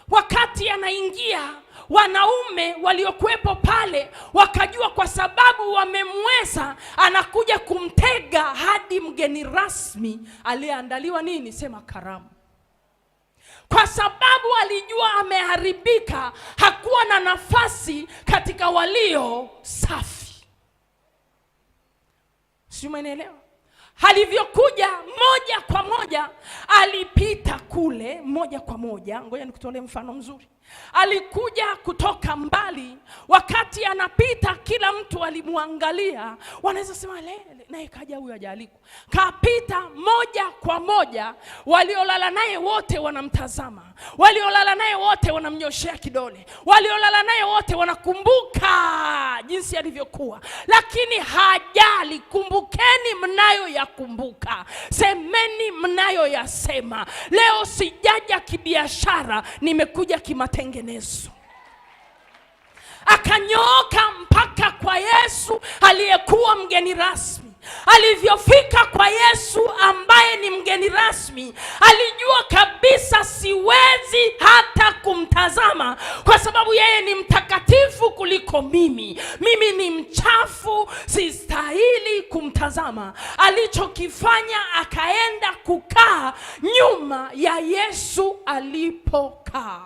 wakati anaingia, wanaume waliokuwepo pale wakajua kwa sababu wamemweza, anakuja kumtega hadi mgeni rasmi aliyeandaliwa nini? Sema karamu. Kwa sababu alijua ameharibika, hakuwa na nafasi katika walio safi. Sio, umeelewa? Alivyokuja moja kwa moja, alipita kule moja kwa moja. Ngoja nikutolee mfano mzuri. Alikuja kutoka mbali, wakati anapita kila mtu alimwangalia. Wanaweza sema naye kaja huyu hajalikwa. Kapita moja kwa moja, waliolala naye wote wanamtazama, waliolala naye wote wanamnyoshea kidole, waliolala naye wote wanakumbuka jinsi alivyokuwa. Lakini hajali. Kumbukeni mnayo yakumbuka, semeni mnayo yasema. Leo sijaja kibiashara, nimekuja kimatengenezo. Akanyooka mpaka kwa Yesu aliyekuwa mgeni rasmi. Alivyofika kwa Yesu ambaye ni mgeni rasmi, alijua kabisa siwezi hata kumtazama, kwa sababu yeye ni mtakatifu kuliko mimi. Mimi ni mchafu, sistahili kumtazama. Alichokifanya, akaenda kukaa nyuma ya Yesu alipokaa.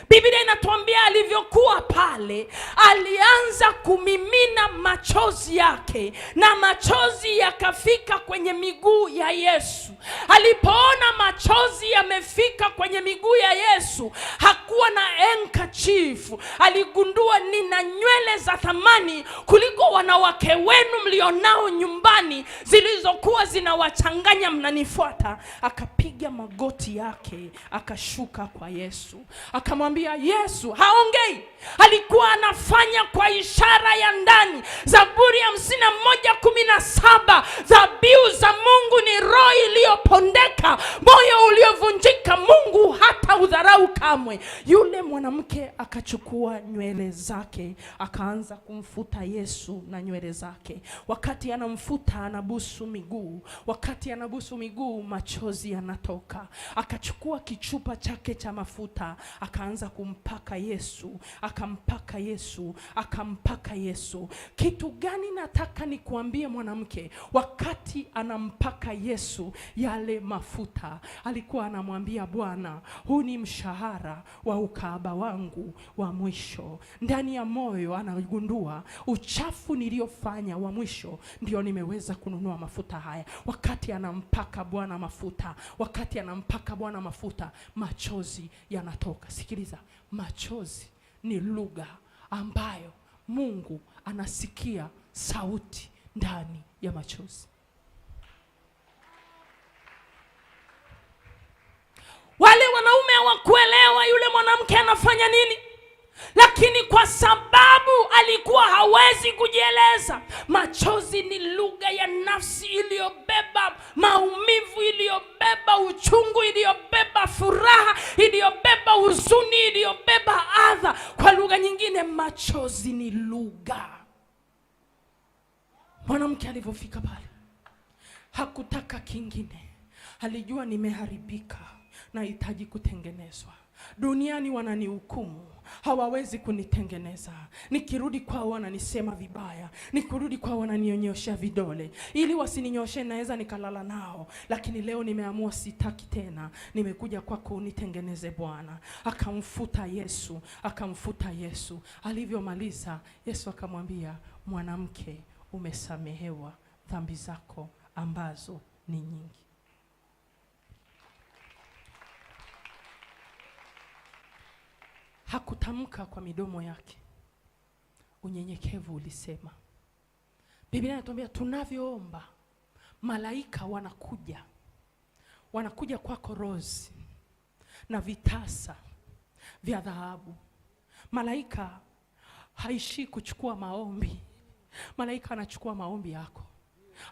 Biblia inatuambia alivyokuwa pale, alianza kumimina machozi yake, na machozi yakafika kwenye miguu ya Yesu. Alipoona machozi yamefika kwenye miguu ya Yesu, hakuwa na handkerchief. Aligundua, nina nywele za thamani kuliko wanawake wenu mlionao nyumbani, zilizokuwa zinawachanganya mnanifuata. Akapiga magoti yake, akashuka kwa Yesu, akamwambia Yesu. Haongei, alikuwa anafanya kwa ishara ya ndani. Zaburi ya 51:17, dhabihu za Mungu ni roho iliyopondeka, moyo uliovunjika Mungu hata udharau kamwe. Yule mwanamke akachukua nywele zake, akaanza kumfuta Yesu na nywele zake. Wakati anamfuta, anabusu miguu. Wakati anabusu miguu, machozi yanatoka. Akachukua kichupa chake cha mafuta, akaanza kumpaka Yesu, akampaka Yesu, akampaka Yesu. Kitu gani nataka nikuambie mwanamke? Wakati anampaka Yesu yale mafuta, alikuwa anamwambia Bwana, huu ni mshahara wa ukahaba wangu wa mwisho. Ndani ya moyo anagundua uchafu niliofanya wa mwisho ndio nimeweza kununua mafuta haya. Wakati anampaka Bwana mafuta, wakati anampaka Bwana mafuta, machozi yanatoka. Sikiliza, machozi ni lugha ambayo Mungu anasikia sauti ndani ya machozi. Wale wanaume hawakuelewa yule mwanamke anafanya nini, lakini kwa sababu alikuwa hawezi kujieleza, machozi ni lugha ya nafsi iliyobeba maumivu, iliyobeba uchungu, iliyobeba furaha, iliyobeba huzuni, iliyobeba adha. Kwa lugha nyingine, machozi ni lugha. Mwanamke alivyofika pale, hakutaka kingine. Alijua nimeharibika, nahitaji kutengenezwa. Duniani wananihukumu, hawawezi kunitengeneza. Nikirudi kwao wananisema vibaya, nikirudi kwao wananionyesha vidole ili wasininyoshe, naweza nikalala nao. Lakini leo nimeamua sitaki tena, nimekuja kwako unitengeneze Bwana. Akamfuta Yesu, akamfuta Yesu. Alivyomaliza Yesu akamwambia, mwanamke, umesamehewa dhambi zako ambazo ni nyingi. Hakutamka kwa midomo yake, unyenyekevu ulisema. Biblia inatuambia tunavyoomba malaika wanakuja kwako rozi na vitasa vya dhahabu. Malaika haishi kuchukua maombi, malaika anachukua maombi yako.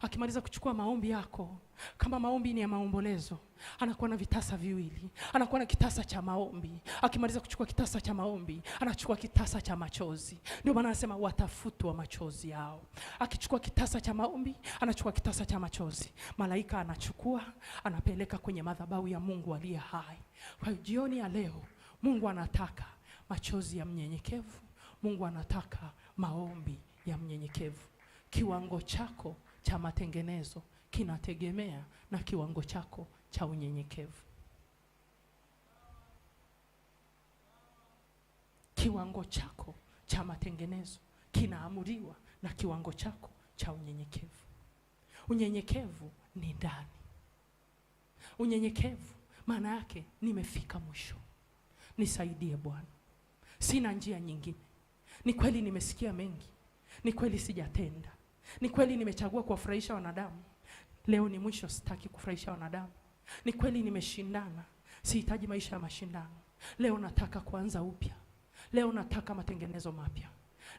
Akimaliza kuchukua maombi yako, kama maombi ni ya maombolezo, anakuwa na vitasa viwili. Anakuwa na kitasa cha maombi. Akimaliza kuchukua kitasa cha maombi, anachukua kitasa cha machozi. Ndio maana anasema watafutwa machozi yao. Akichukua kitasa cha maombi, anachukua kitasa cha machozi. Malaika anachukua, anapeleka kwenye madhabahu ya Mungu aliye hai. Kwa jioni ya leo, Mungu anataka machozi ya mnyenyekevu. Mungu anataka maombi ya mnyenyekevu. Kiwango chako cha matengenezo kinategemea na kiwango chako cha unyenyekevu. Kiwango chako cha matengenezo kinaamuriwa na kiwango chako cha unyenyekevu. Unyenyekevu ni ndani. Unyenyekevu maana yake nimefika mwisho, nisaidie Bwana, sina njia nyingine. Ni kweli nimesikia mengi, ni kweli sijatenda, ni kweli nimechagua kuwafurahisha wanadamu. Leo ni mwisho, sitaki kufurahisha wanadamu. Ni kweli nimeshindana, sihitaji maisha ya mashindano. Leo nataka kuanza upya. Leo nataka matengenezo mapya.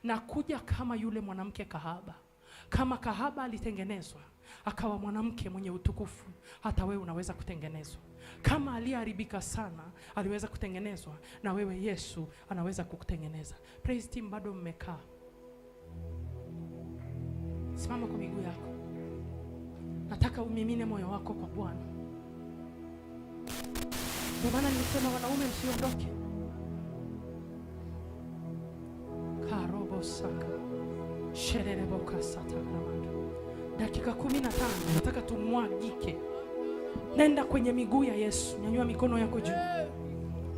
Nakuja kama yule mwanamke kahaba. Kama kahaba alitengenezwa akawa mwanamke mwenye utukufu, hata wewe unaweza kutengenezwa. Kama aliharibika sana aliweza kutengenezwa, na wewe Yesu anaweza kukutengeneza. Praise team, bado mmekaa. Simama kwa miguu yako. Nataka umimine moyo wako kwa Bwana. Ndio maana nilisema wanaume msiondoke. Karobo saka. Shererebo kasata kramando. Dakika 15 nataka tumwagike. Nenda kwenye miguu ya Yesu. Nyanyua mikono yako juu.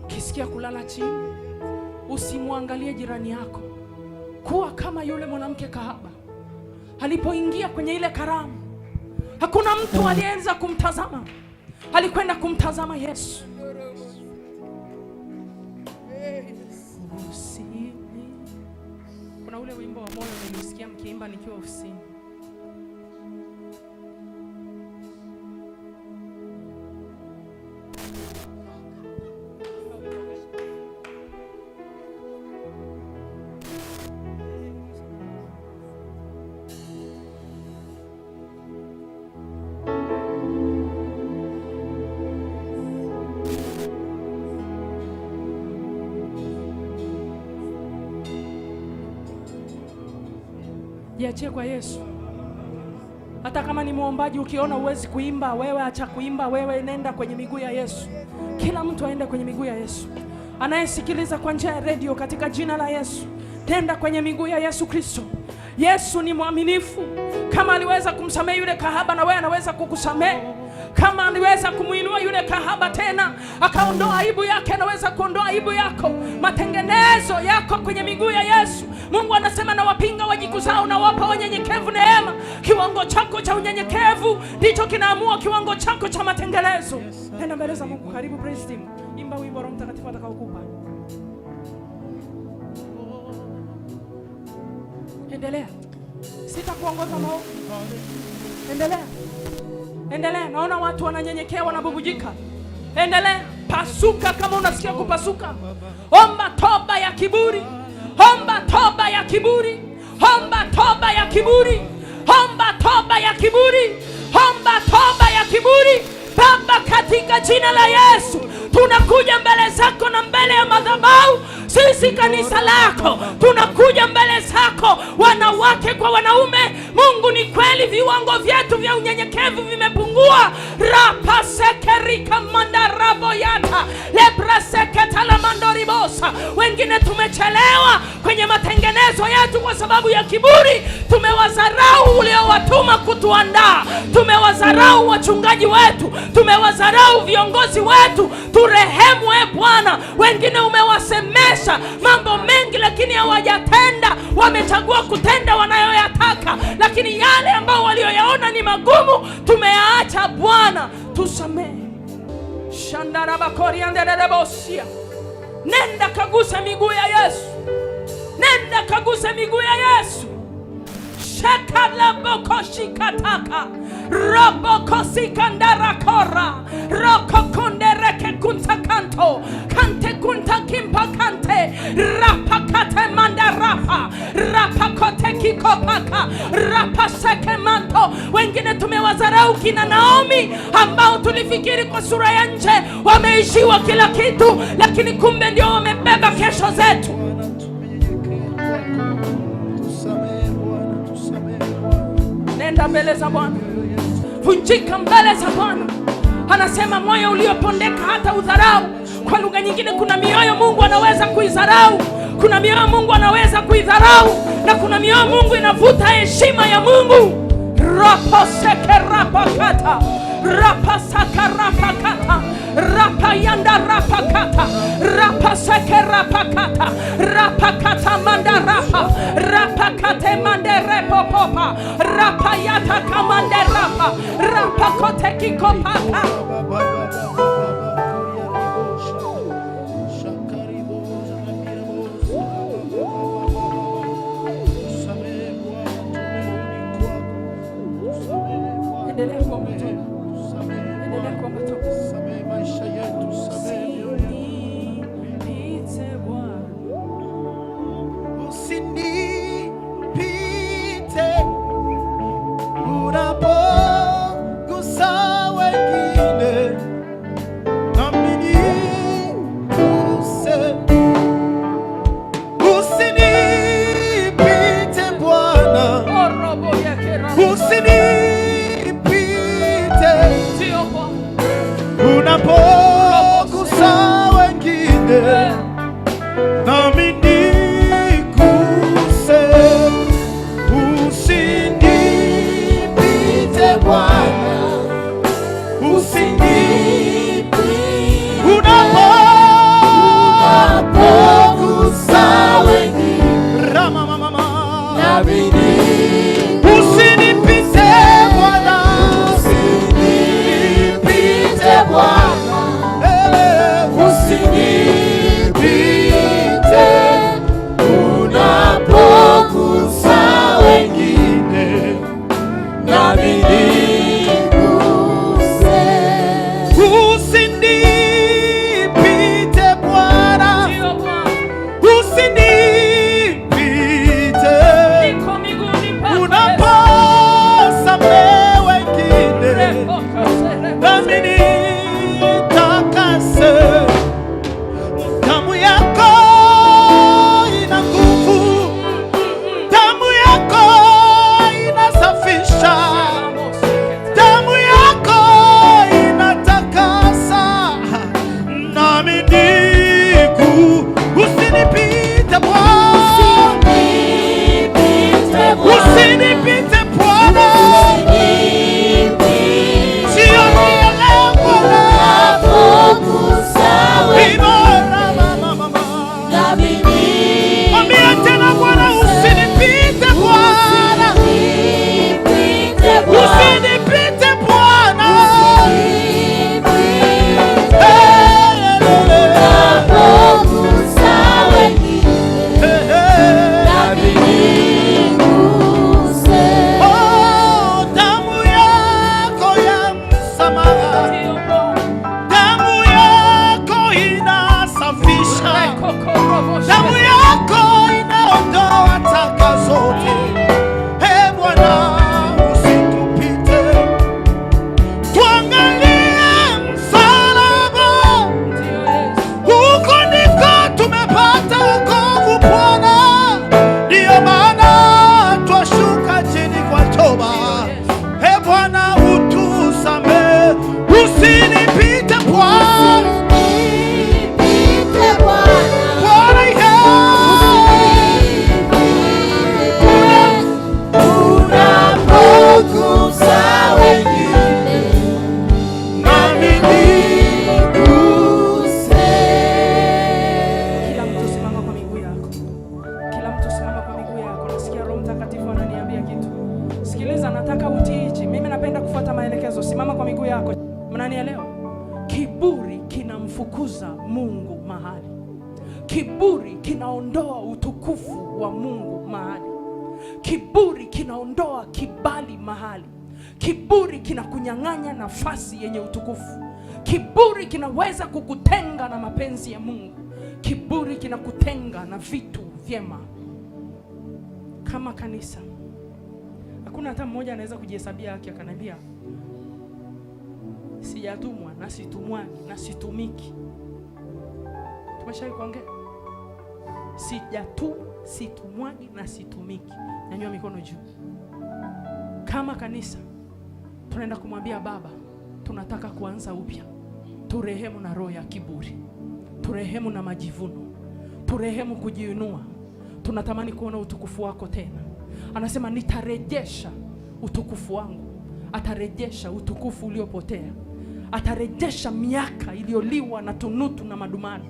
Ukisikia kulala chini, usimwangalie jirani yako. Kuwa kama yule mwanamke kahaba. Alipoingia kwenye ile karamu, hakuna mtu alianza kumtazama. Alikwenda kumtazama Yesu. Kuna ule wimbo wa moyo nilisikia mkiimba nikiwa ofisini. Jiachie kwa Yesu. Hata kama ni muombaji, ukiona uwezi kuimba, wewe acha kuimba, wewe nenda kwenye miguu ya Yesu. Kila mtu aende kwenye miguu ya Yesu. Anayesikiliza kwa njia ya radio, katika jina la Yesu, tenda kwenye miguu ya Yesu Kristo. Yesu ni mwaminifu. Kama aliweza kumsamehe yule kahaba, na wewe anaweza kukusamehe. Kama aliweza kumuinua yule kahaba tena akaondoa aibu yake, anaweza kuondoa aibu yako. Matengenezo yako kwenye miguu ya Yesu. Mungu anasema na wapinga wajikuzao na wapa wanyenyekevu neema. Kiwango chako cha unyenyekevu ndicho kinaamua kiwango chako cha matengenezo. Nenda mbele za Mungu. Karibu praise team. Imba wimbo Roho Mtakatifu atakaokupa. Endelea. Sitakuongoza maombi. Endelea. Endelea. Naona watu wananyenyekea, wanabubujika. Endelea. Pasuka kama unasikia kupasuka. Omba toba ya kiburi. Omba toba ya kiburi. Omba toba ya kiburi. Omba toba ya kiburi. Omba toba ya kiburi. Baba, katika jina la Yesu tunakuja mbele zako na mbele ya madhabahu. Sisi kanisa lako tunakuja mbele zako, wanawake kwa wanaume. Mungu, ni kweli viwango vyetu vya unyenyekevu vimepungua. Rapasekerika mandarabo yata lebraseketala mandoribosa. Wengine tumechelewa kwenye matengenezo yetu kwa sababu ya kiburi. Tumewazarau uliowatuma kutuandaa, tumewazarau wachungaji wetu, tumewazarau viongozi wetu. Turehemu Bwana. Wengine umewasemesha mambo mengi lakini hawajatenda, wamechagua kutenda wanayoyataka, lakini yale ambao walioyaona ni magumu tumeyaacha. Bwana tusamehe. Shandarabakorianderebosia. Nenda kaguse miguu ya Yesu, nenda kaguse miguu ya Yesu. Shekalabokoshikataka robokosikandara rokokondereke kuntakanto kante kuntakimpa kante rapakate mandarapa rapakote kikopaka rapaseke manto. Wengine tumewazarau kina Naomi ambao tulifikiri kwa sura ya nje wameishiwa kila kitu, lakini kumbe ndio wamebeba kesho zetu. Nenda mbele za Bwana, vunjika mbele za Bwana. Anasema moyo uliopondeka hata udharau. Kwa lugha nyingine, kuna mioyo Mungu anaweza kuidharau, kuna mioyo Mungu anaweza kuidharau, na kuna mioyo Mungu inavuta heshima ya Mungu. Raposeke rapakata rapasaka rapakata rapayanda rapakata rapaseke rapakata rapakata mandarapa rapakate manderepopopa rapayata kamanderapa rapakote kikopata. Usinipite kinamtukuza Mungu mahali. Kiburi kinaondoa utukufu wa Mungu mahali. Kiburi kinaondoa kibali mahali. Kiburi kinakunyang'anya nafasi yenye utukufu. Kiburi kinaweza kukutenga na mapenzi ya Mungu. Kiburi kinakutenga na vitu vyema. Kama kanisa, hakuna hata mmoja anaweza kujihesabia haki akanambia sijatumwa na situmwani na situmiki. Tumeshawahi kuongea? situmwani na situmiki. Nyanyua mikono juu. Kama kanisa tunaenda kumwambia Baba, tunataka kuanza upya. Turehemu na roho ya kiburi. Turehemu na majivuno. Turehemu kujiinua. Tunatamani kuona utukufu wako tena. Anasema nitarejesha utukufu wangu. Atarejesha utukufu uliopotea. Atarejesha miaka iliyoliwa na tunutu na madumani.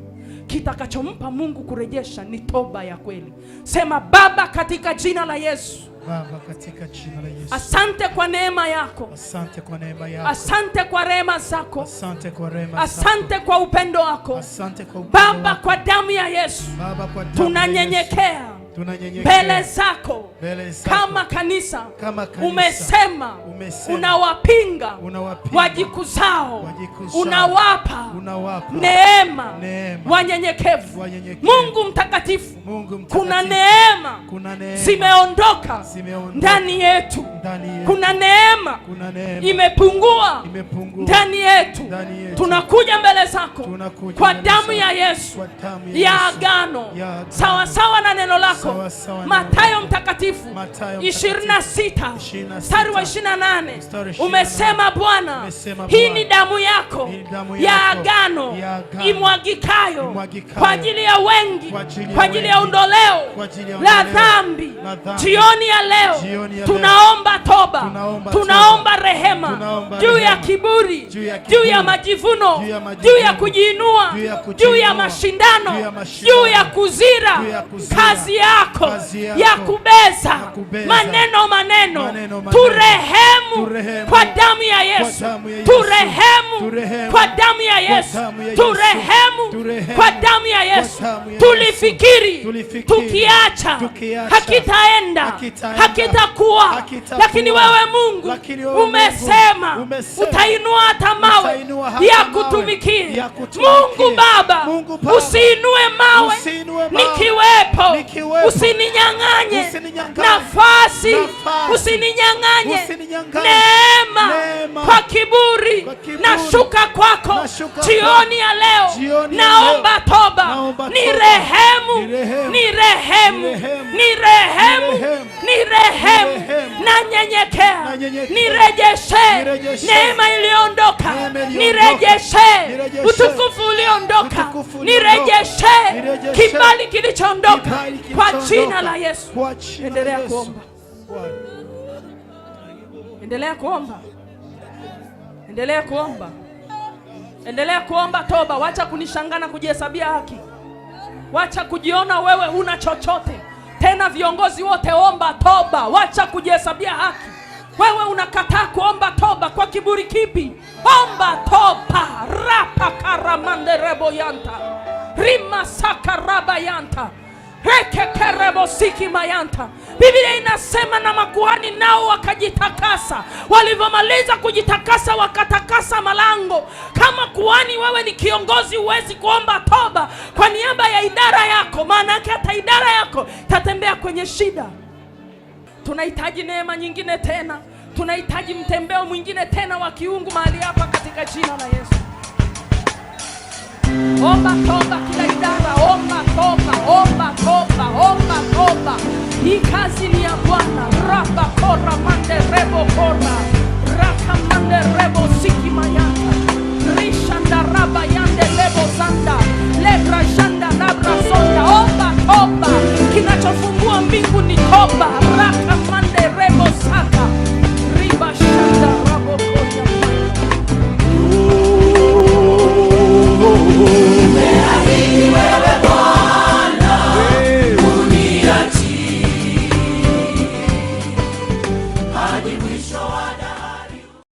Kitakachompa Mungu kurejesha ni toba ya kweli. Sema Baba, katika jina la Yesu. Baba, katika jina la Yesu. Asante kwa neema yako. Asante kwa neema yako. Asante kwa rehema zako. Asante kwa rehema zako. Asante kwa upendo wako. Asante kwa upendo Baba wako. Kwa damu ya Yesu. Baba, kwa damu tunanyenyekea mbele zako kama kanisa. Umesema unawapinga wajikuzao, unawapa neema wanyenyekevu. Mungu mtakatifu, kuna neema zimeondoka ndani yetu. Kuna neema imepungua ndani yetu. Tunakuja mbele zako kwa damu ya Yesu ya agano, sawa sawa na neno lako. Mathayo mtakatifu 26 mstari wa 28 umesema Bwana, hii ni damu yako ya agano imwagikayo kwa ajili ya wengi, kwa ajili ya ondoleo la dhambi. Jioni ya leo tunaomba toba, tunaomba rehema juu ya kiburi, juu ya majivuno, juu ya kujiinua, juu ya mashindano, juu ya kuzira kazi yako ya kubeza maneno. Turehemu kwa damu ya Yesu. Turehemu kwa damu ya Yesu. Turehemu kwa damu ya Yesu. Tulifikiri tukiacha hakitaenda, hakitakuwa, lakini wewe Mungu umesema utainua hata mawe ya kutumikia. Mungu Baba, usiinue mawe nikiwepo. Usininyang'anye nafasi, usininyang'anye neema kwa kiburi. Nashuka kwako jioni ya leo, naomba toba. Nirehemu, nanyenyekea. Nirejeshe neema iliyoondoka, nirejeshe utukufu ulioondoka, nirejeshe kibali kilichoondoka kwa jina la Yesu. Endelea kuomba. Endelea kuomba. Endelea kuomba. Endelea kuomba toba. Wacha kunishangana kujihesabia haki. Wacha kujiona wewe huna chochote. Tena viongozi wote omba toba. Wacha kujihesabia haki. Wewe unakataa kuomba toba kwa kiburi kipi? Omba toba. Rapa karamande rebo yanta. Rima sakaraba yanta. Rekekerebo siki mayanta. Biblia inasema na makuhani nao wakajitakasa. Walivyomaliza kujitakasa wakatakasa malango. Kama kuhani wewe ni kiongozi, huwezi kuomba toba kwa niaba ya idara yako, maana yake hata idara yako tatembea kwenye shida. Tunahitaji neema nyingine tena. Tunahitaji mtembeo mwingine tena wa kiungu mahali hapa katika jina la Yesu. Omba toba kila idara, omba toba, omba toba, omba toba. Hii kazi ni ya Bwana. Rapa kora mande